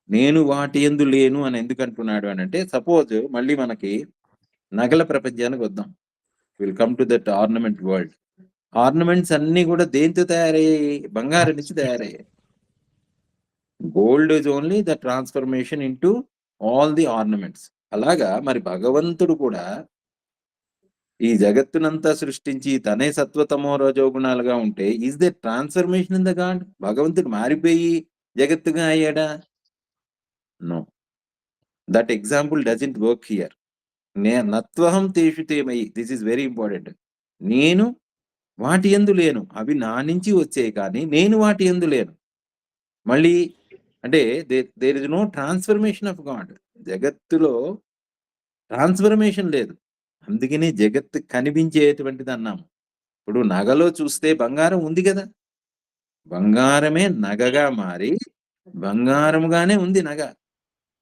నేను వాటి యందు లేను అని ఎందుకు అంటున్నాడు అని అంటే, సపోజ్ మళ్ళీ మనకి నగల ప్రపంచానికి వద్దాం. Will come to that ornament world. Ornaments అన్ని కూడా దేంతో తయారయ్యాయి? బంగారం నుంచి తయారయ్యాయి. Gold is only the transformation into all the ornaments. అలాగా మరి భగవంతుడు కూడా ఈ జగత్తునంతా సృష్టించి తనే సత్వతమో రజోగుణాలుగా ఉంటే is the transformation in the God? భగవంతుడు మారిపోయి జగత్తుగా అయ్యాడా? No. That example doesn't work here. నత్వహం తేషు తేమయి. This is very important. నేను వాటి యందు లేను, అవి నా నుంచి వచ్చాయి కానీ నేను వాటి యందు లేను. మళ్ళీ అంటే there is no transformation of God. జగత్తులో ట్రాన్స్ఫర్మేషన్ లేదు. అందుకని జగత్తు కనిపించేటువంటిది అన్నాము. ఇప్పుడు నగలో చూస్తే బంగారం ఉంది కదా, బంగారమే నగగా మారి బంగారముగానే ఉంది నగ.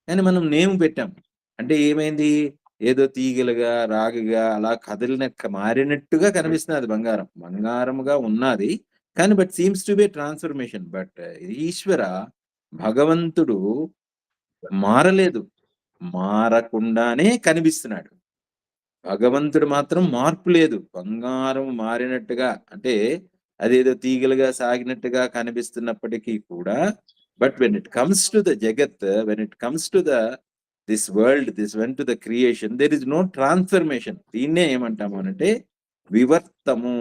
కానీ మనం నేమ్ పెట్టాం. అంటే ఏమైంది? ఏదో తీగలుగా, రాగిగా అలా కదిలిన మారినట్టుగా కనిపిస్తుంది అది బంగారం. బంగారముగా ఉన్నది కానీ but seems to be transformation. But Ishwara భగవంతుడు మారలేదు, మారకుండానే కనిపిస్తున్నాడు. భగవంతుడు మాత్రం మార్పు లేదు. బంగారం మారినట్టుగా అంటే అదేదో తీగలుగా సాగినట్టుగా కనిపిస్తున్నప్పటికీ కూడా but when it comes to the jagat, when it comes to this world, this when to the creation, there is no transformation. దీన్నే ఏమంటాము అనంటే వివర్తము,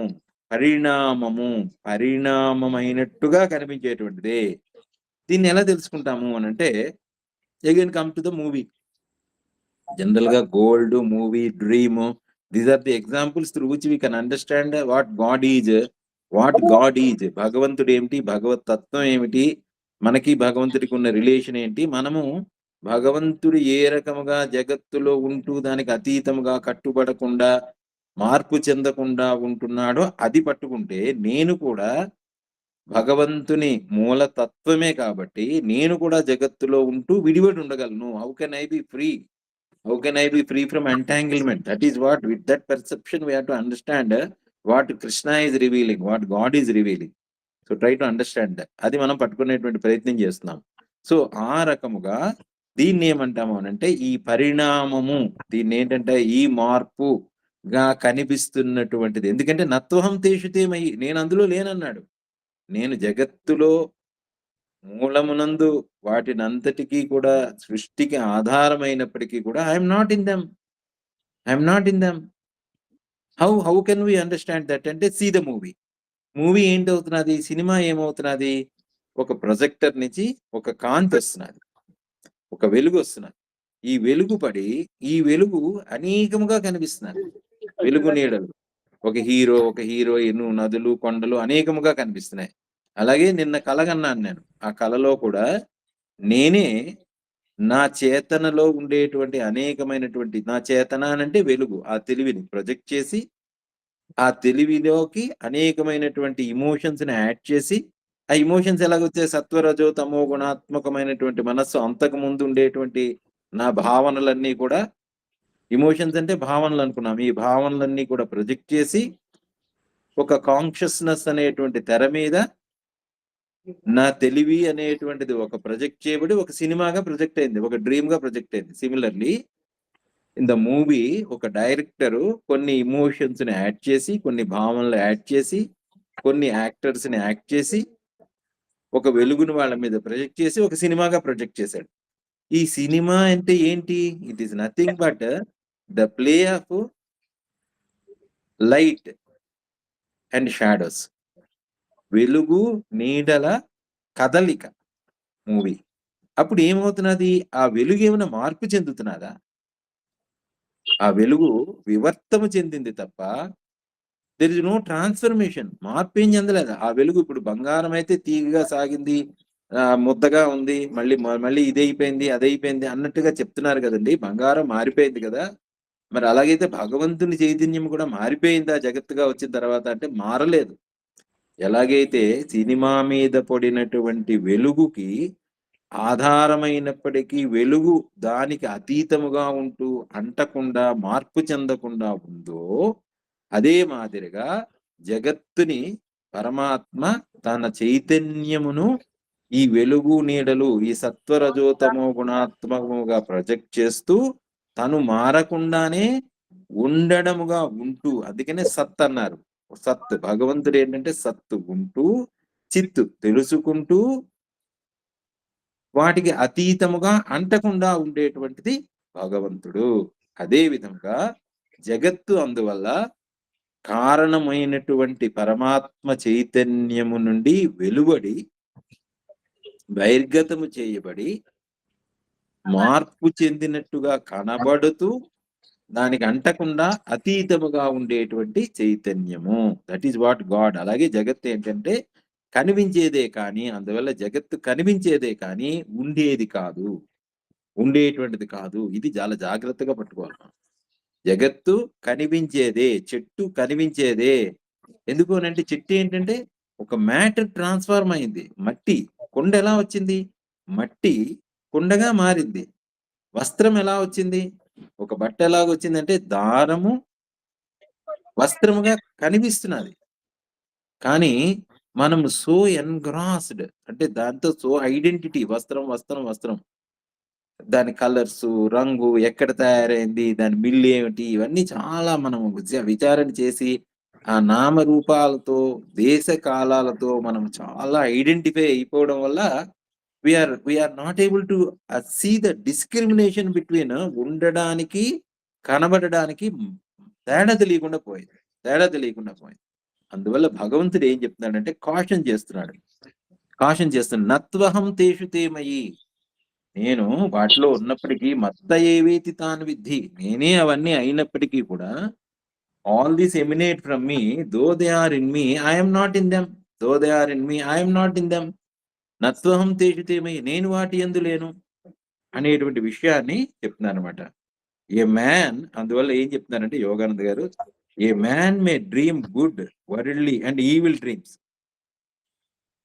పరిణామము, పరిణామమైనట్టుగా కనిపించేటువంటిదే. దీన్ని ఎలా తెలుసుకుంటాము అనంటే, again come to the movie. General గా gold, movie, dream, these are the examples through which we can understand what God is. భగవంతుడు ఏమిటి, భగవత్ తత్వం ఏమిటి, మనకి భగవంతుడికి ఉన్న రిలేషన్ ఏంటి, మనము భగవంతుడు ఏ రకముగా జగత్తులో ఉంటూ దానికి అతీతముగా కట్టుబడకుండా మార్పు చెందకుండా ఉంటున్నాడో అది పట్టుకుంటే నేను కూడా భగవంతుని మూలతత్వమే కాబట్టి నేను కూడా జగత్తులో ఉంటూ విడివడి ఉండగలను. How can I be free? How can I be free from entanglement? That is what with that perception we have to understand what Krishna is revealing, what God is revealing. So try to understand that. అది మనం పట్టుకునేటువంటి ప్రయత్నం చేస్తున్నాం. సో ఆ రకముగా దీన్ని ఏమంటాము అనంటే ఈ పరిణామము, దీన్ని ఏంటంటే ఈ మార్పుగా కనిపిస్తున్నటువంటిది. ఎందుకంటే నత్వహం తేషు తేమయి, నేను అందులో లేనన్నాడు. నేను జగత్తులో మూలమునందు వాటినంతటికీ కూడా సృష్టికి ఆధారమైనప్పటికీ కూడా I'm not in them. I'm not in them. How can we understand that అంటే సీ ద మూవీ. మూవీ ఏంటవుతున్నది? సినిమా ఏమవుతున్నది? ఒక ప్రొజెక్టర్ నుంచి ఒక కాంతి వస్తున్నది, ఒక వెలుగు వస్తున్నది. ఈ వెలుగు పడి ఈ వెలుగు అనేకముగా కనిపిస్తున్నది. వెలుగు నీడలు, ఒక హీరో, ఒక హీరోయిన్, నదులు, కొండలు అనేకముగా కనిపిస్తున్నాయి. అలాగే నిన్న కలగన్నాను నేను. ఆ కలలో కూడా నేనే నా చేతనలో ఉండేటువంటి అనేకమైనటువంటి, నా చేతన అనంటే వెలుగు, ఆ తెలివిని ప్రొజెక్ట్ చేసి ఆ తెలివిలోకి అనేకమైనటువంటి ఎమోషన్స్ ని యాడ్ చేసి, ఆ ఎమోషన్స్ ఎలాగొచ్చాయి? సత్వరజో తమో గుణాత్మకమైనటువంటి మనస్సు అంతకు ముందు ఉండేటువంటి నా భావనలన్నీ కూడా, ఎమోషన్స్ అంటే భావనలు అనుకున్నాం, ఈ భావనలన్నీ కూడా ప్రొజెక్ట్ చేసి ఒక కాన్షియస్నెస్ అనేటువంటి తెర మీద నా తెలివి అనేటువంటిది ఒక ప్రొజెక్ట్ చేయబడి ఒక సినిమాగా ప్రొజెక్ట్ అయింది, ఒక డ్రీమ్ గా ప్రొజెక్ట్ అయింది. సిమిలర్లీ ఇన్ ద మూవీ ఒక డైరెక్టర్ కొన్ని ఎమోషన్స్ ని యాడ్ చేసి, కొన్ని భావనలు యాడ్ చేసి, కొన్ని యాక్టర్స్ ని యాక్ట్ చేసి, ఒక వెలుగును వాళ్ళ మీద ప్రొజెక్ట్ చేసి ఒక సినిమాగా ప్రొజెక్ట్ చేశాడు. ఈ సినిమా అంటే ఏంటి? It is nothing but the play of light and shadows. వెలుగు నీడల కదలిక మూవీ. అప్పుడు ఏమవుతున్నది? ఆ వెలుగు ఏమైనా మార్పు చెందుతున్నదా? ఆ వెలుగు వివర్తము చెందింది తప్ప దెర్ ఇస్ నో ట్రాన్స్ఫర్మేషన్. మార్పు ఏం చెందలేదు. ఆ వెలుగు ఇప్పుడు బంగారం అయితే తీగగా సాగింది, ముద్దగా ఉంది, మళ్ళీ ఇదైపోయింది, అదైపోయింది అన్నట్టుగా చెప్తున్నారు కదండి. బంగారం మారిపోయింది కదా. మరి అలాగైతే భగవంతుని చైతన్యం కూడా మారిపోయిందా జగత్తుగా వచ్చిన తర్వాత అంటే మారలేదు. ఎలాగైతే సినిమా మీద పడినటువంటి వెలుగుకి ఆధారమైనప్పటికీ వెలుగు దానికి అతీతముగా ఉంటూ అంటకుండా మార్పు చెందకుండా ఉందో, అదే మాదిరిగా జగత్తుని పరమాత్మ తన చైతన్యమును ఈ వెలుగు నీడలు, ఈ సత్వరజోతమో గుణాత్మకముగా ప్రొజెక్ట్ చేస్తూ తను మారకుండానే ఉండడముగా ఉంటూ, అందుకనే సత్ అన్నారు. సత్ భగవంతుడు ఏంటంటే సత్తు ఉంటూ, చిత్తు తెలుసుకుంటూ, వాటికి అతీతముగా అంటకుండా ఉండేటువంటిది భగవంతుడు. అదే విధంగా జగత్తు అందువల్ల కారణమైనటువంటి పరమాత్మ చైతన్యము నుండి వెలువడి బహిర్గతము చేయబడి మార్పు చెందినట్టుగా కనబడుతూ దానికి అంటకుండా అతీతముగా ఉండేటువంటి చైతన్యము. That is what God. అలాగే జగత్తు ఏంటంటే కనిపించేదే కానీ, అందువల్ల జగత్తు కనిపించేదే కానీ ఉండేది కాదు, ఉండేటువంటిది కాదు. ఇది చాలా జాగ్రత్తగా పట్టుకోవాలి. జగత్తు కనిపించేదే, చెట్టు కనిపించేదే. ఎందుకు అనంటే చెట్టు ఏంటంటే ఒక మ్యాటర్ ట్రాన్స్ఫార్మ్ అయింది. మట్టి కొండ ఎలా వచ్చింది? మట్టి కుండగా మారింది. వస్త్రం ఎలా వచ్చింది? ఒక బట్ట ఎలాగొచ్చిందంటే దారము వస్త్రముగా కనిపిస్తున్నది. కానీ మనం సో ఎన్‌గ్రాస్డ్ అంటే దాంతో సో ఐడెంటిటీ, వస్త్రం, వస్త్రం, వస్త్రం. దాని కలర్సు, రంగు ఎక్కడ తయారైంది, దాని మిల్ ఏమిటి, ఇవన్నీ చాలా మనం విచారణ చేసి ఆ నామరూపాలతో, దేశ కాలాలతో మనం చాలా ఐడెంటిఫై అయిపోవడం వల్ల we are not able to see the discrimination between ఉండడానికి, కనబడడానికి తేడా తెలియకుండా పోయింది. తేడా తెలియకుండా పోయింది. అందువల్ల భగవంతుడు ఏం చెప్తున్నాడంటే కాషన్ చేస్తున్నాడు. కాషన్ చేస్తున్నాడు. నత్వహం తేషు తే మయి. నేను వాటిలో ఉన్నప్పటికీ మత్త ఏవేతి తాను విద్ధి. నేనే అవన్నీ అయినప్పటికీ కూడా all this emanate from me. Though they are in me, I am not in them. Though they are in me, I am not in them. నత్వహం తేషు తే మయి. నేను వాటి యందు లేను. అనేటువంటి విషయాన్ని చెప్తున్నారు అనమాట. ఏ మ్యాన్ అందువల్ల ఏం చెప్తున్నారంటే యోగానంద్ గారు, ఏ man may dream good worldly and evil dreams.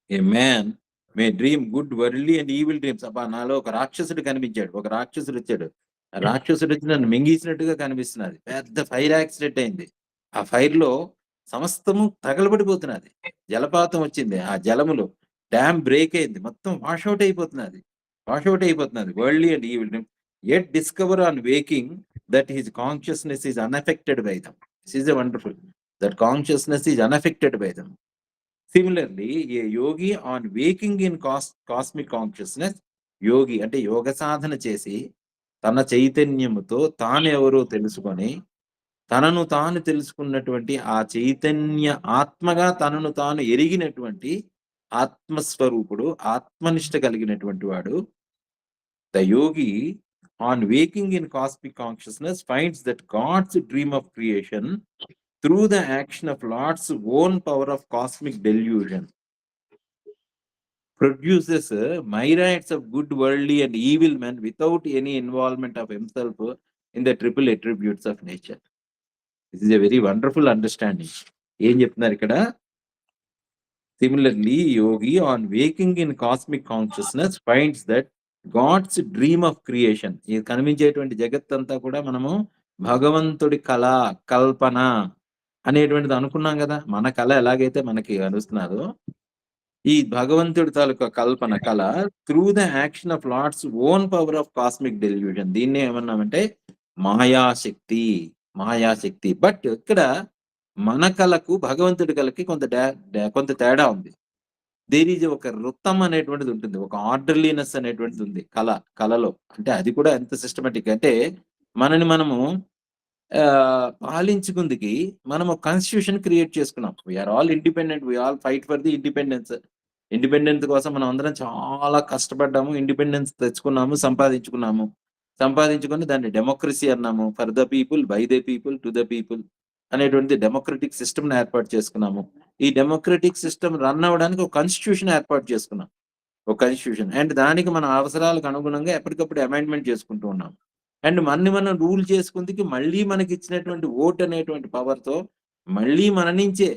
A man may dream good worldly and evil dreams. అబ్బా నాలో ఒక రాక్షసుడు కనిపించాడు, ఒక రాక్షసుడు వచ్చాడు, ఆ రాక్షసుడు వచ్చి నన్ను మింగేసినట్టుగా కనిపిస్తున్నది. పెద్ద ఫైర్ యాక్సిడెంట్ అయింది, ఆ ఫైర్ లో సమస్తము తగలబడిపోతున్నది, జలపాతం వచ్చింది, ఆ జలములో డ్యామ్ బ్రేక్ అయింది, మొత్తం వాషౌట్ అయిపోతున్నది, worldly and evil dream. Yet discover on waking that his consciousness is unaffected by them. This is a wonderful. That consciousness is unaffected by them. Similarly, a yogi on waking in cosmic consciousness, యోగి అంటే యోగ సాధన చేసి తన చైతన్యముతో తానెవరో తెలుసుకొని తనను తాను తెలుసుకున్నటువంటి ఆ చైతన్య ఆత్మగా తనను తాను ఎరిగినటువంటి ఆత్మస్వరూపుడు, ఆత్మనిష్ట కలిగినటువంటి వాడు. The yogi on waking in cosmic consciousness finds that God's dream of creation through the action of Lord's own power of cosmic delusion produces myriads of good worldly and evil men without any involvement of himself in the triple attributes of nature. This is a very wonderful understanding. ఏం చెప్తున్నారు ఇక్కడ? Similarly, yogi on waking in cosmic consciousness finds that God's dream of creation, ఇది కనిపించేటువంటి జగత్తంతా కూడా మనము భగవంతుడి కళ, కల్పన అనేటువంటిది అనుకున్నాం కదా. మన కళ ఎలాగైతే మనకి అనుస్తున్నదో ఈ భగవంతుడి తాలూకా కల్పన కళ through the action of Lord's own power of cosmic delusion. దీన్ని ఏమన్నామంటే మాయాశక్తి, మాయాశక్తి. బట్ ఇక్కడ మన కళకు భగవంతుడి కళకి కొంత తేడా ఉంది. దేర్ ఈజ్ ఒక వృత్తం అనేటువంటిది ఉంటుంది, ఒక ఆర్డర్లీనెస్ అనేటువంటిది ఉంది కళలో. అంటే అది కూడా ఎంత సిస్టమేటిక్ అంటే మనని మనము పాలించుకుందికి మనం ఒక కాన్స్టిట్యూషన్ క్రియేట్ చేసుకున్నాం. We are all independent, we all fight for the independence. Independence కోసం మనం అందరం చాలా కష్టపడ్డాము, ఇండిపెండెన్స్ తెచ్చుకున్నాము, సంపాదించుకొని దాన్ని డెమోక్రసీ అన్నాము. For the people, by the people, to the people అనేటువంటి డెమోక్రటిక్ సిస్టమ్ ఏర్పాటు చేసుకున్నాము. ఈ డెమోక్రటిక్ సిస్టమ్ రన్ అవ్వడానికి ఒక కాన్స్టిట్యూషన్ ఏర్పాటు చేసుకున్నాం, ఒక కాన్స్టిట్యూషన్. అండ్ దానికి మన అవసరాలకు అనుగుణంగా ఎప్పటికప్పుడు అమెండ్మెంట్ చేసుకుంటూ ఉన్నాం. అండ్ మనం రూల్ చేసుకుందికి మళ్ళీ మనకి ఇచ్చినటువంటి ఓట్ అనేటువంటి పవర్తో మళ్ళీ మన నుంచే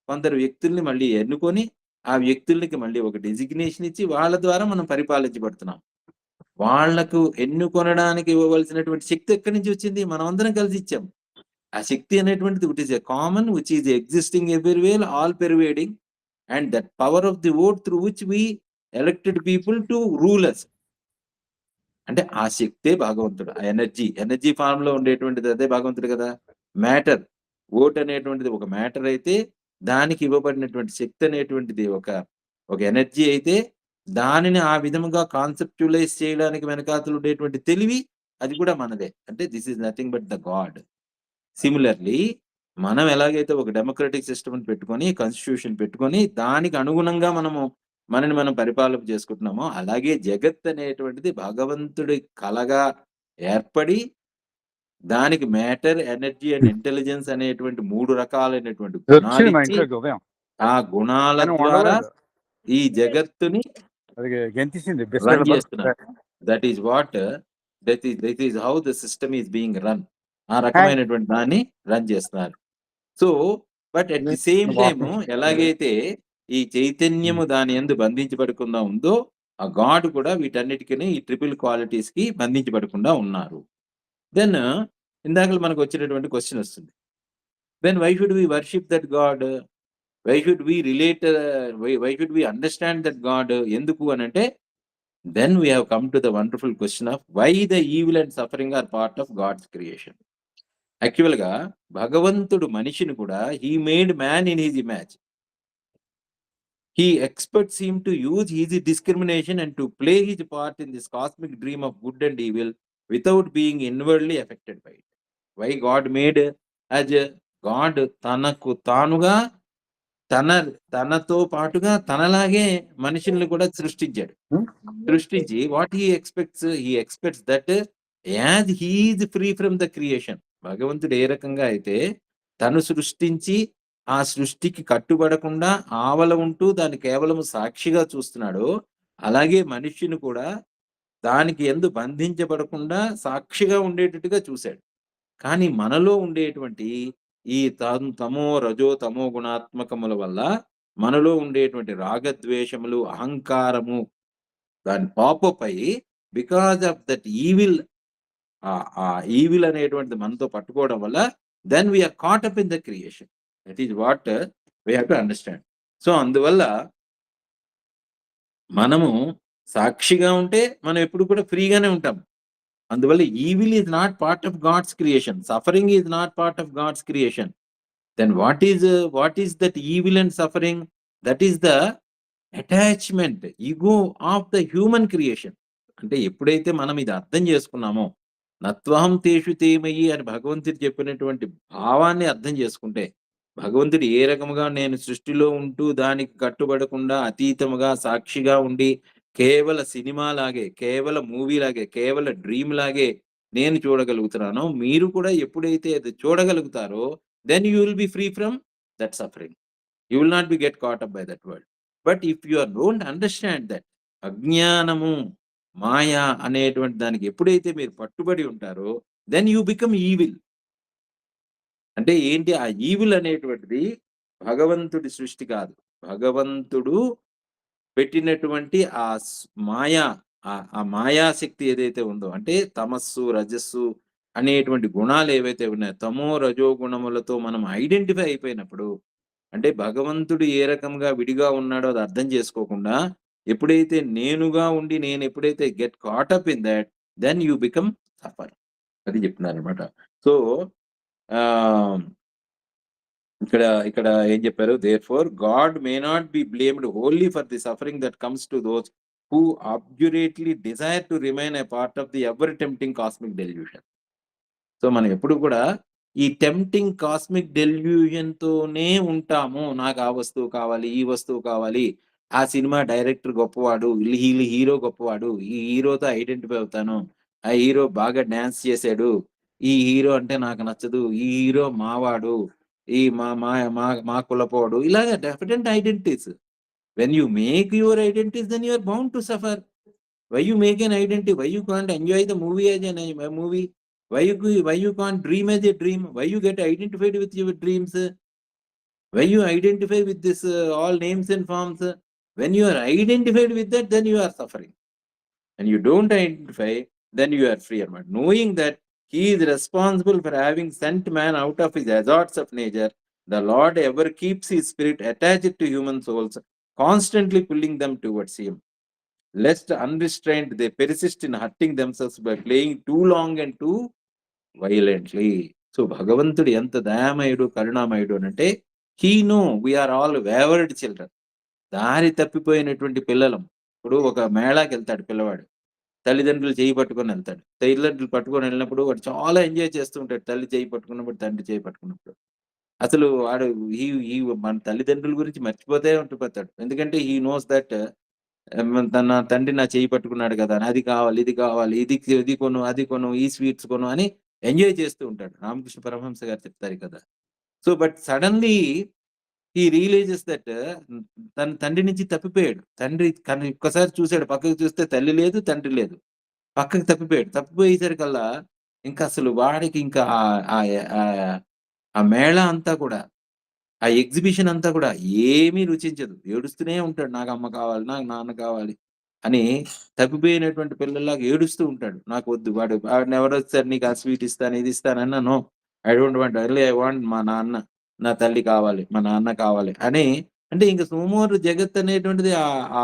కొందరు వ్యక్తుల్ని మళ్ళీ ఎన్నుకొని ఆ వ్యక్తులకి మళ్ళీ ఒక డెసిగ్నేషన్ ఇచ్చి వాళ్ళ ద్వారా మనం పరిపాలించబడుతున్నాం. వాళ్లకు ఎన్నుకొనడానికి ఇవ్వవలసినటువంటి శక్తి ఎక్కడి నుంచి వచ్చింది? మనం అందరం కలిసి ఇచ్చాం. ఆ శక్తి అనేటువంటిది which is a common, which is existing everywhere, all pervading, and that power of the vote through which we elected people to rule us. అంటే ఆ శక్తే భగవంతుడు. ఆ ఎనర్జీ ఫార్మ్ లో ఉండేటువంటిది అదే భగవంతుడు కదా. మ్యాటర్, ఓట్ అనేటువంటిది ఒక మ్యాటర్ అయితే దానికి ఇవ్వబడినటువంటి శక్తి అనేటువంటిది ఒక ఎనర్జీ అయితే దానిని ఆ విధముగా కాన్సెప్చువలైజ్ చేయడానికి వెనకాతలు ఉండేటువంటి తెలివి అది కూడా మనదే. అంటే this is nothing but the God. Similarly మనం ఎలాగైతే ఒక డెమోక్రటిక్ సిస్టమ్ పెట్టుకొని, కాన్స్టిట్యూషన్ పెట్టుకొని దానికి అనుగుణంగా మనని మనం పరిపాలన చేసుకుంటున్నామో అలాగే జగత్ అనేటువంటిది భగవంతుడి కళగా ఏర్పడి దానికి మ్యాటర్, ఎనర్జీ అండ్ ఇంటెలిజెన్స్ అనేటువంటి 3 రకాలైనటువంటి గుణాలు ఇచ్చి ఆ గుణాల ద్వారా ఈ జగత్తుని రన్ చేస్తున్నారు. That is how the system is being run. ఆ రకమైనటువంటి దాన్ని రన్ చేస్తున్నారు. So but at the same time ఎలాగైతే ఈ చైతన్యము దాని యందు బంధించబడకుండా ఉందో ఆ గాడ్ కూడా వీటన్నిటికీ ఈ ట్రిపుల్ క్వాలిటీస్ కి బంధించబడకుండా ఉన్నారు. దెన్ ఇందాక మనకు వచ్చినటువంటి క్వశ్చన్ వస్తుంది, then why should we worship that God, why should we relate, why should we understand that God? ఎందుకు అని అంటే then we have come to the wonderful question of why the evil and suffering are part of God's creation. Actual గా భగవంతుడు మనిషిని కూడా he made man in his image. He expects him to use his discrimination and to play his part in this cosmic dream of good and evil without being inwardly affected by it. Why God made as a God తనకు తానుగా తనతో పాటుగా తనలాగే మనుషుల్ని కూడా సృష్టించి what he expects that as he is free from the creation. భగవంతుడు ఏ రకంగా అయితే తను సృష్టించి ఆ సృష్టికి కట్టుబడకుండా ఆవల ఉంటూ దాన్ని కేవలం సాక్షిగా చూస్తున్నాడో అలాగే మనుష్యుని కూడా దానికి యందు బంధించబడకుండా సాక్షిగా ఉండేటట్టుగా చూసాడు. కానీ మనలో ఉండేటువంటి ఈ తమో, రజో, తమో గుణాత్మకముల వల్ల మనలో ఉండేటువంటి రాగద్వేషములు, అహంకారము దాని పాపప్ అయ్యి బికాజ్ ఆఫ్ దట్ ఈవిల్ ఆ ఈవిల్ అనేటువంటిది మనతో పట్టుకోవడం వల్ల then we are caught up in the creation. That is what we have to understand. So, అందువల్ల మనము సాక్షిగా ఉంటే మనం ఎప్పుడు కూడా ఫ్రీగానే ఉంటాం. అందువల్ల evil is not part of God's creation. Suffering is not part of God's creation. Then what is that evil and suffering? That is the attachment, ego of the human creation. అంటే ఎప్పుడైతే మనం ఇది అర్థం చేసుకున్నామో, నత్వహం తేషు te మయి అని భగవంతుడు చెప్పినటువంటి భావాన్ని అర్థం చేసుకుంటే, భగవంతుడు ఏ రకముగా నేను సృష్టిలో ఉంటూ దానికి కట్టుబడకుండా అతీతముగా సాక్షిగా ఉండి, కేవల సినిమాలాగే, కేవల మూవీలాగే, కేవల డ్రీమ్‌లాగే నేను చూడగలుగుతున్నానో, మీరు కూడా ఎప్పుడైతే అది చూడగలుగుతారో, then you will be free from that suffering. You will not be get caught up by that world. But if you don't understand that అజ్ఞానము, మాయ అనేటువంటి దానికి ఎప్పుడైతే మీరు పట్టుబడి ఉంటారో, దెన్ యూ బికమ్ ఈవిల్. అంటే ఏంటి? ఆ ఈవిల్ అనేటువంటిది భగవంతుడి సృష్టి కాదు. భగవంతుడు పెట్టినటువంటి మాయ, ఆ మాయాశక్తి ఏదైతే ఉందో, అంటే తమస్సు, రజస్సు అనేటువంటి గుణాలు ఏవైతే ఉన్నాయో, తమో, రజో గుణములతో మనం ఐడెంటిఫై అయిపోయినప్పుడు, అంటే భగవంతుడు ఏ రకంగా విడిగా ఉన్నాడో అది అర్థం చేసుకోకుండా, ఎప్పుడైతే నేనుగా ఉండి నేను ఎప్పుడైతే get caught up in that, then you become suffer. అది చెప్తున్నారనమాట. సో, ఆహ్, ఇక్కడ ఇక్కడ ఏం చెప్పారు? Therefore God may not be blamed only for the suffering that comes to those who obdurately desire to remain a part of the ever tempting cosmic delusion. So, మనం ఎప్పుడు కూడా ఈ టెంప్టింగ్ కాస్మిక్ డెల్యూషన్‌తోనే ఉంటాము. నాకు ఆ వస్తువు కావాలి, ఈ వస్తువు కావాలి. ఆ సినిమా డైరెక్టర్ గొప్పవాడు, హీరో గొప్పవాడు. ఈ హీరోతో ఐడెంటిఫై అవుతాను. ఆ హీరో బాగా డాన్స్ చేసాడు. ఈ హీరో అంటే నాకు నచ్చదు. ఈ హీరో మావాడు. ఈ మా మా మా మా కులపోడు. ఇలాగ different identities. When you make your identities then you are bound to suffer. Why you make an identity? Why you can't enjoy the movie as a movie? Why you can't dream as a dream? Why you get identified with your dreams? Why you identify with this all names and forms? When you are identified with that, then you are suffering. And you don't identify, then you are free. Knowing that he is responsible for having sent man out of his hazards of nature, the Lord ever keeps his spirit attached to human souls, constantly pulling them towards him. Lest unrestrained, they persist in hurting themselves by playing too long and too violently. So, భగవంతుడు ఎంత దయామయుడు, కరుణామయుడు అనంటే, he know we are all wayward children. దారి తప్పిపోయినటువంటి పిల్లలం. ఇప్పుడు ఒక మేళాకెళ్తాడు పిల్లవాడు. తల్లిదండ్రులు చెయ్యి పట్టుకొని ఎళ్తాడు. తల్లిదండ్రులు పట్టుకొని ఎళ్ళినప్పుడు వాడు చాలా ఎంజాయ్ చేస్తూ ఉంటాడు. తల్లి చెయ్యి పట్టుకున్నప్పుడు, తండ్రి చెయ్యి పట్టుకున్నప్పుడు. అసలు వాడు ఈ ఈ మన తల్లిదండ్రుల గురించి మర్చిపోతే ఉండిపోతాడు. ఎందుకంటే హీ నోస్ దట్ తన తండ్రి నా చెయ్యి పట్టుకున్నాడు కదా! అది కావాలి, ఇది కావాలి, ఇది కొను, అది కొను, ఈ స్వీట్స్ కొను అని ఎంజాయ్ చేస్తూ ఉంటాడు. రామకృష్ణ పరమహంస గారు చెప్తారు కదా! So, but suddenly he realises that తన తండ్రి నుంచి తప్పిపోయాడు. తండ్రి ఒక్కసారి చూసాడు. పక్కకి చూస్తే తల్లి లేదు, తండ్రి లేదు. పక్కకి తప్పిపోయాడు. తప్పిపోయేసరికల్లా ఇంకా అసలు వాడికి ఇంకా ఆ మేళా అంతా కూడా, ఆ ఎగ్జిబిషన్ అంతా కూడా ఏమీ రుచించదు. ఏడుస్తూనే ఉంటాడు. నాకు అమ్మ కావాలి, నాకు నాన్న కావాలి అని తప్పిపోయినటువంటి పిల్లల్లాగా ఏడుస్తూ ఉంటాడు. నాకొద్దు వాడినెవరొచ్చారు నీకు ఆ స్వీట్ ఇస్తాను, ఇది ఇస్తానన్నా no. I don't want only I want మా నాన్న, నా తల్లి కావాలి, మా నాన్న కావాలి అని. అంటే ఇంక సుమోరు జగత్ అనేటువంటిది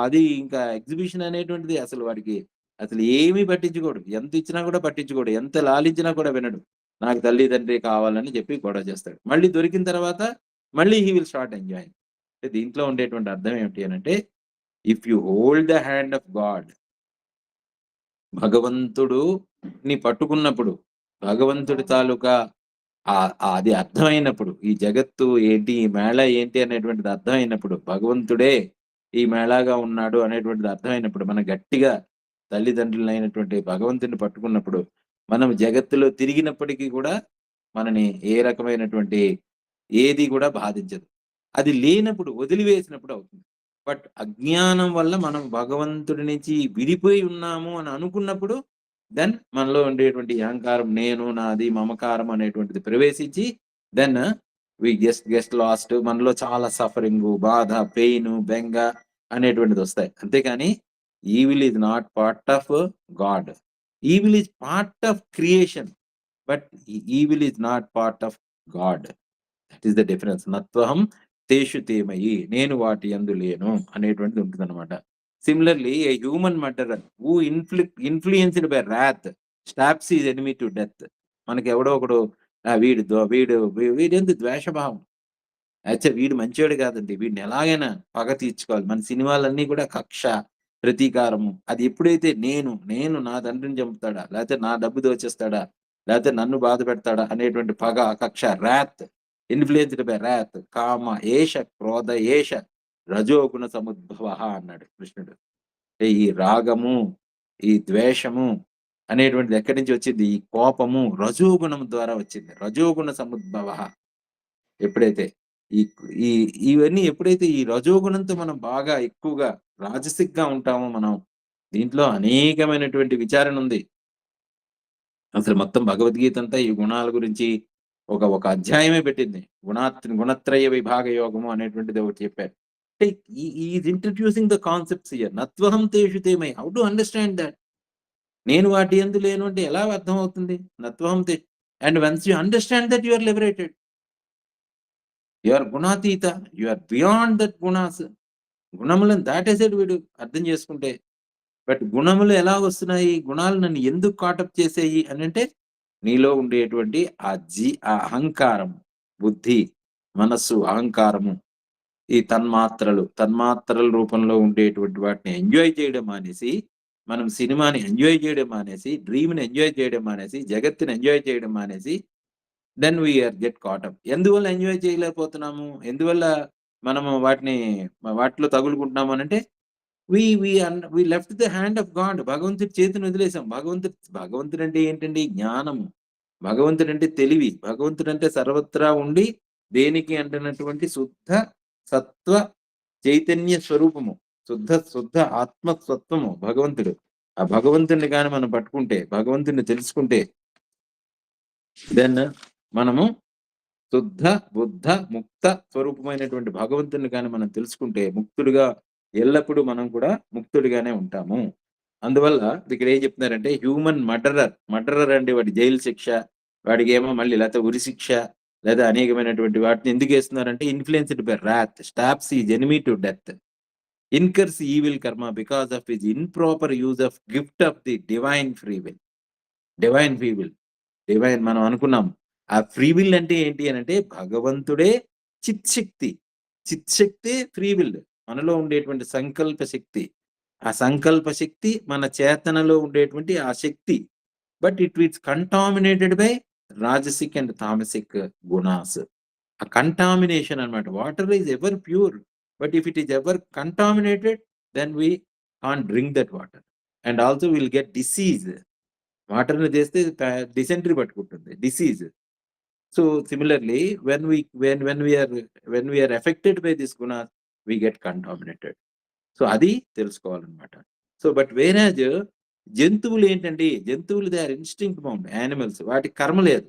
అది ఇంకా ఎగ్జిబిషన్ అనేటువంటిది అసలు వాడికి అసలు ఏమీ పట్టించుకోడు. ఎంత ఇచ్చినా కూడా పట్టించుకోడు. ఎంత లాలించినా కూడా వినడు. నాకు తల్లి, తండ్రి కావాలని చెప్పి గొడవ చేస్తాడు. మళ్ళీ దొరికిన తర్వాత మళ్ళీ హి విల్ స్టార్ట్ ఎంజాయింగ్. అంటే దీంట్లో ఉండేటువంటి అర్థం ఏమిటి అనంటే, if you hold the hand of God, భగవంతుడుని పట్టుకున్నప్పుడు, భగవంతుడి తాలూకా అది అర్థమైనప్పుడు, ఈ జగత్తు ఏంటి, ఈ మేళా ఏంటి అనేటువంటిది అర్థమైనప్పుడు, భగవంతుడే ఈ మేళాగా ఉన్నాడు అనేటువంటిది అర్థమైనప్పుడు, మనం గట్టిగా తల్లిదండ్రులైనటువంటి భగవంతుడిని పట్టుకున్నప్పుడు, మనం జగత్తులో తిరిగినప్పటికీ కూడా మనని ఏ రకమైనటువంటి ఏది కూడా బాధించదు. అది లేనప్పుడు, వదిలివేసినప్పుడు అవుతుంది. బట్ అజ్ఞానం వల్ల మనం భగవంతుడి నుంచి విడిపోయి ఉన్నాము అని అనుకున్నప్పుడు దెన్ మనలో ఉండేటువంటి అహంకారం, నేను, నాది, మమకారం అనేటువంటిది ప్రవేశించి దెన్ వి గెస్ట్ లాస్ట్. మనలో చాలా సఫరింగు, బాధ, పెయిన్, బెంగ అనేటువంటిది వస్తాయి. అంతేకాని evil is not part of God. Evil is part of creation. But evil is not part of God. That is the difference. నత్వహం తేషు తేమయి, నేను వాటి యందు లేను అనేటువంటిది ఉంటుందన్నమాట. Similarly a human murderer who influenced by wrath stops his enemy to death. మనకి ఎవడో ఒకడు వీడు వీడెందుకు ద్వేషభావం, అచ్చా వీడు మంచోడు కాదండి, వీడిని ఎలాగైనా పగ తీర్చుకోవాలి. మన సినిమాలన్నీ కూడా కక్ష, ప్రతీకారము. అది ఎప్పుడైతే నేను నా తండ్రిని చంపుతాడా, లేకపోతే నా డబ్బు దోచేస్తాడా, లేకపోతే నన్ను బాధ పెడతాడా అనేటువంటి పగ, కక్ష, రాత్, ఇన్‌ఫ్లుయెన్స్‌డ్ బై రాత్, కామ, ఏష, క్రోధ, ఏష రజోగుణ సముద్భవః అన్నాడు కృష్ణుడు. అంటే ఈ రాగము, ఈ ద్వేషము అనేటువంటిది ఎక్కడి నుంచి వచ్చింది? ఈ కోపము రజోగుణం ద్వారా వచ్చింది. రజోగుణ సముద్భవః. ఎప్పుడైతే ఈ ఈ ఇవన్నీ ఎప్పుడైతే ఈ రజోగుణంతో మనం బాగా ఎక్కువగా రాజసిక్‌గా ఉంటామో మనం, దీంట్లో అనేకమైనటువంటి విచారణ ఉంది. అసలు మొత్తం భగవద్గీత అంతా ఈ గుణాల గురించి ఒక అధ్యాయమే పెట్టింది. గుణత్రయ విభాగ యోగము అనేటువంటిది ఒకటి చెప్పారు. అంటే is introducing the concepts here. నత్వహం తేషు తే మయి. How to understand that? నేను వాటి యందు లేను అంటే ఎలా అర్థమవుతుంది? నత్వహం తే and once you understand that you are liberated. You are gunatita. You are beyond that gunas. గుణములను దాటేసాడు వీడు అర్థం చేసుకుంటే. బట్ గుణములు ఎలా వస్తున్నాయి? గుణాలు నన్ను ఎందుకు కాటప్ చేసాయి అనంటే, నీలో ఉండేటువంటి ఆ అహంకారం, బుద్ధి, మనస్సు, అహంకారము, ఈ తన్మాత్రల రూపంలో ఉండేటువంటి వాటిని ఎంజాయ్ చేయడం మానేసి, మనం సినిమాని ఎంజాయ్ చేయడం మానేసి, డ్రీమ్‌ని ఎంజాయ్ చేయడం మానేసి, జగత్తుని ఎంజాయ్ చేయడం మానేసి, then we are get caught up. ఎందువల్ల ఎంజాయ్ చేయలేకపోతున్నాము? ఎందువల్ల మనము వాటిలో తగులుకుంటున్నాము అనంటే, we left the hand of God. భగవంతుడి చేతిని వదిలేసాం. భగవంతుడంటే ఏంటండి? జ్ఞానము. భగవంతుడంటే తెలివి. భగవంతుడంటే సర్వత్రా ఉండి దేనికి అంటనటువంటి శుద్ధ సత్వ చైతన్య స్వరూపము. శుద్ధ ఆత్మస్వత్వము భగవంతుడు. ఆ భగవంతుడిని గాని మనం పట్టుకుంటే, భగవంతుడిని తెలుసుకుంటే, దెన్ మనము శుద్ధ, బుద్ధ, ముక్త స్వరూపమైనటువంటి భగవంతుడిని గాని మనం తెలుసుకుంటే ముక్తుడుగా, ఎల్లప్పుడూ మనం కూడా ముక్తుడిగానే ఉంటాము. అందువల్ల ఇక్కడ ఏం చెప్తున్నారంటే హ్యూమన్ మర్డరర్ అంటే వాడి జైలు శిక్ష, వాడికేమో మళ్ళీ లేకపోతే ఉరి శిక్ష, లేదా అనేకమైనటువంటి వాటిని ఎందుకేస్తున్నారంటే influenced by wrath stops his enemy to death. Incurs evil karma because of his improper use of gift of the divine free will. Divine free will. మనం అనుకున్నాం. ఆ ఫ్రీ విల్ అంటే ఏంటి అనంటే భగవంతుడే చిత్శక్తి. చిత్శక్తే ఫ్రీ విల్. మనలో ఉండేటువంటి సంకల్ప శక్తి. ఆ సంకల్ప శక్తి మన చేతనలో ఉండేటువంటి ఆ శక్తి. But it is contaminated by rajasic and tamasic gunas. ఆ కంటామినేషన్ అన్నమాట. Water is ever pure. But if it is ever contaminated then we can't drink that water. And also will get disease. వాటర్‌ని చేస్తే డిసెంట్రీ పట్టుకుంటుంది. Disease. So similarly when we are affected by this gunas we get contaminated. So అది తెలుసుకోవాలన్నమాట. సో బట్ వేరాజ్ జంతువులు ఏంటండి? జంతువులు they are instinct bound animals. వాటికి కర్మ లేదు.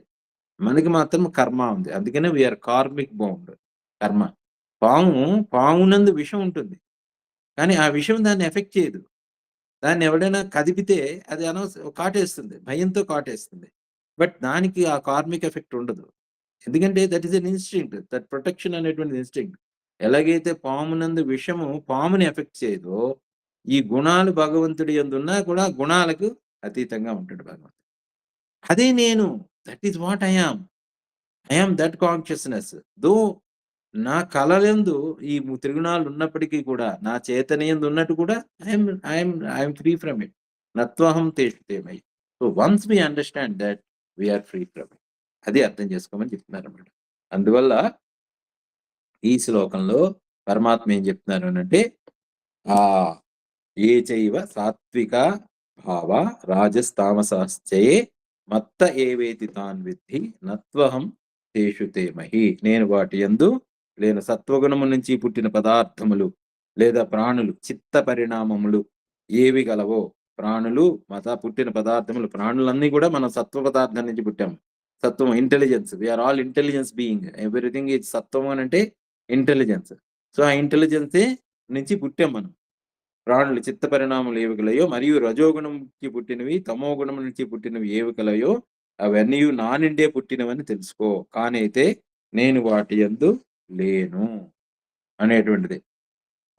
మనకి మాత్రం కర్మ ఉంది. అందుకనే వి ఆర్ కార్మిక్ బౌండ్. కర్మ. పామునందు విషం ఉంటుంది. కానీ ఆ విషం దాన్ని ఎఫెక్ట్ చేయదు. దాన్ని ఎవడైనా కదిపితే అది కాటేస్తుంది. భయంతో కాటేస్తుంది. బట్ దానికి ఆ కార్మిక్ ఎఫెక్ట్ ఉండదు. ఎందుకంటే that is an instinct. That protection అనేటువంటిది ఇన్‌స్టింక్ట్. ఎలాగైతే పామునందు విషము పాముని ఎఫెక్ట్ చేయదో, ఈ గుణాలు భగవంతుడి యందున్నా కూడా గుణాలకు అతీతంగా ఉంటాడు భగవంతుడు. అదే నేను. That is what I am. I am that consciousness. Though నా కలలందు ఈ త్రిగుణాలు ఉన్నప్పటికీ కూడా, నా చైతన్యయందు ఉన్నట్టు కూడా I am free from it. నత్వహం తేషు తే మయి. So once we understand that we are free from it. అది అర్థం చేసుకోమని చెప్తున్నారన్నమాట. అందువల్ల ఈ శ్లోకంలో పరమాత్మ ఏం చెప్తున్నారు అనంటే ఆహ్, ఏ చైవ సాత్విక భావ రాజస్తామసాశ్చయే మత్త ఏవేతి తాన్ విద్ధి నత్వహం తేషు తే మహి. నేను వాటి యందు లేను. సత్వగుణము నుంచి పుట్టిన పదార్థములు లేదా ప్రాణులు చిత్త పరిణామములు ఏవి గలవో, ప్రాణులు పుట్టిన పదార్థములు ప్రాణులన్నీ కూడా మనం సత్వ పదార్థం నుంచి పుట్టాము. సత్వం intelligence. We are all intelligence being. Everything is సత్వం అని అంటే ఇంటెలిజెన్స్. సో ఆ ఇంటెలిజెన్సే నుంచి పుట్టాం మనం. ప్రాణులు చిత్త పరిణామాలు ఏవి కలయో మరియు రజోగుణం నుంచి పుట్టినవి, తమో గుణం నుంచి పుట్టినవి ఏవి కలయో అవన్నీ నా నిండే పుట్టినవని తెలుసుకో. కానైతే నేను వాటి యందు లేను అనేటువంటిది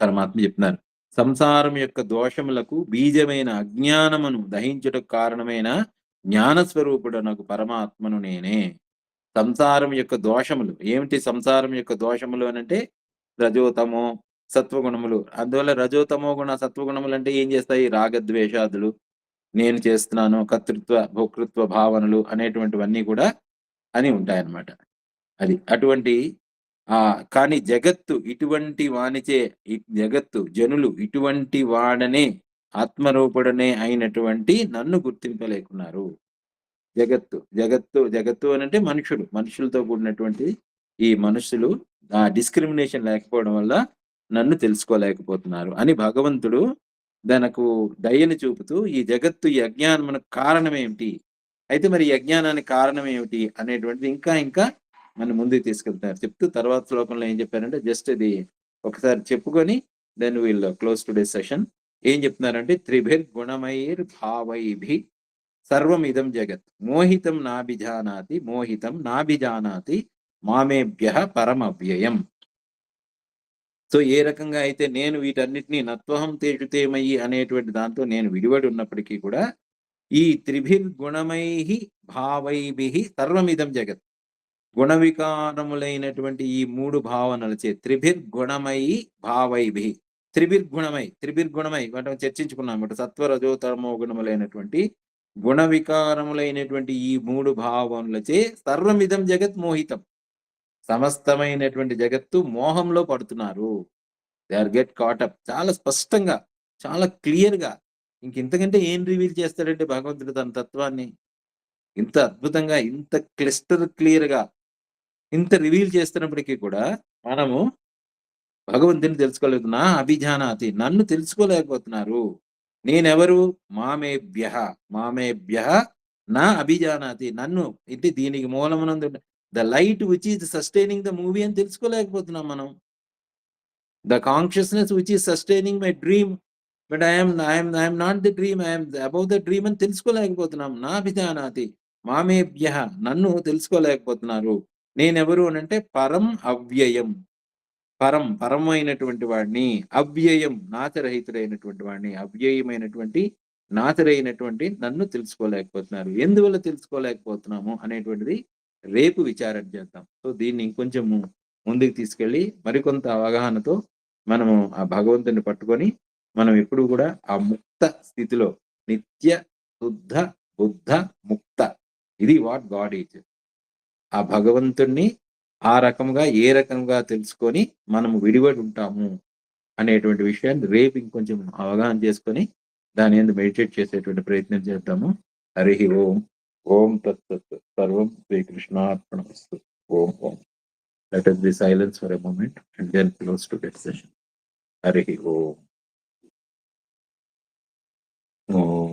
పరమాత్మ చెప్తున్నారు. సంసారం యొక్క దోషములకు బీజమైన అజ్ఞానమును దహించుటకు కారణమైన జ్ఞాన స్వరూపుడనగు పరమాత్మను నేనే. సంసారం యొక్క దోషములు ఏమిటి? సంసారం యొక్క దోషములు అనంటే రజోతమో సత్వగుణములు. అందువల్ల రజోతమో గుణ సత్వగుణములు అంటే ఏం చేస్తాయి? రాగద్వేషాదులు, నేను చేస్తున్నాను, కర్తృత్వ భోక్తృత్వ భావనలు అనేటువంటివన్నీ కూడా అని ఉంటాయన్నమాట. అది అటువంటి కానీ జగత్తు ఇటువంటి వానిచే జగత్తు జనులు ఇటువంటి వాడనే ఆత్మరూపుడనే అయినటువంటి నన్ను గుర్తింపలేకున్నారు. జగత్తు అనంటే మనుషులతో కూడినటువంటి ఈ మనుషులు ఆ డిస్క్రిమినేషన్ లేకపోవడం వల్ల నన్ను తెలుసుకోలేకపోతున్నారు అని భగవంతుడు తనకు దయని చూపుతూ ఈ జగత్తు ఈ అజ్ఞానమునకు కారణం ఏమిటి? అయితే మరి ఈ అజ్ఞానానికి కారణం ఏమిటి అనేటువంటిది ఇంకా మన ముందుకు తీసుకెళ్తున్నారు. చెప్తూ తర్వాత శ్లోకంలో ఏం చెప్పారంటే జస్ట్ ఇది ఒకసారి చెప్పుకొని then will close today's session. ఏం చెప్తున్నారంటే త్రిభిర్ గుణమైర్ భావైభి సర్వమిదం జగత్ మోహితం నాభిజానాతి మామేభ్యః పరమవ్యయం. సో ఏ రకంగా అయితే నేను వీటన్నిటినీ నత్వహం తేజుతేమయి అనేటువంటి దాంతో నేను విడివడి ఉన్నప్పటికీ కూడా ఈ త్రిభిర్గుణమై భావైభి సర్వమిదం జగత్ గుణ వికారములైనటువంటి ఈ మూడు భావనలచే త్రిభిర్గుణమై భావైభి త్రిభిర్గుణమై మనం చర్చించుకున్నాం. సత్వ రజో తమో గుణములైనటువంటి గుణ వికారములైనటువంటి ఈ మూడు భావములచే సర్వమిదం జగత్ మోహితం, సమస్తమైనటువంటి జగత్తు మోహంలో పడుతున్నారు. They are get caught up. చాలా స్పష్టంగా, చాలా క్లియర్ గా, ఇంతకంటే ఏం రివీల్ చేస్తాడంటే భగవంతుడు తన తత్వాన్ని ఇంత అద్భుతంగా, ఇంత క్లియర్ గా ఇంత రివీల్ చేస్తున్నప్పటికీ కూడా మనము భగవంతుని తెలుసుకోలేదు. నా అభిజానాతి, నన్ను తెలుసుకోలేకపోతున్నారు. నేనెవరు? మామేభ్య నా అభిజానాతి, నన్ను ఇది దీనికి మూలమునందు the light which is sustaining the movie అని తెలుసుకోలేకపోతున్నాం మనం. The consciousness which is sustaining my dream, but I'm not the dream, I'm above the dream అని తెలుసుకోలేకపోతున్నాం. నా అభిజానాతి మామేభ్య, నన్ను తెలుసుకోలేకపోతున్నారు. నేనెవరు అని అంటే పరం అవ్యయం, పరమైనటువంటి వాడిని, అవ్యయం నాశరహితుడైనటువంటి వాడిని, అవ్యయమైనటువంటి నాశరైనటువంటి నన్ను తెలుసుకోలేకపోతున్నారు. ఎందువల్ల తెలుసుకోలేకపోతున్నాము అనేటువంటిది రేపు విచారణ చేద్దాం. సో దీన్ని ఇంకొంచెం ముందుకు తీసుకెళ్ళి మరికొంత అవగాహనతో మనము ఆ భగవంతుని పట్టుకొని మనం ఎప్పుడు కూడా ఆ ముక్త స్థితిలో నిత్య శుద్ధ బుద్ధ ముక్త, ఇది వాట్ గాడ్ ఈజ్. ఆ భగవంతుణ్ణి ఆ రకంగా ఏ రకంగా తెలుసుకొని మనము విడివడి ఉంటాము అనేటువంటి విషయాన్ని రేపు ఇంకొంచెం అవగాహన చేసుకొని దాని మీద మెడిటేట్ చేసేటువంటి ప్రయత్నం చేద్దాము. హరి ఓం. ఓం తత్సత్. సర్వం శ్రీకృష్ణార్పణమస్తు. ఓం ఓం. Let us be silence for a moment and then close today's session. Hari Om. Om.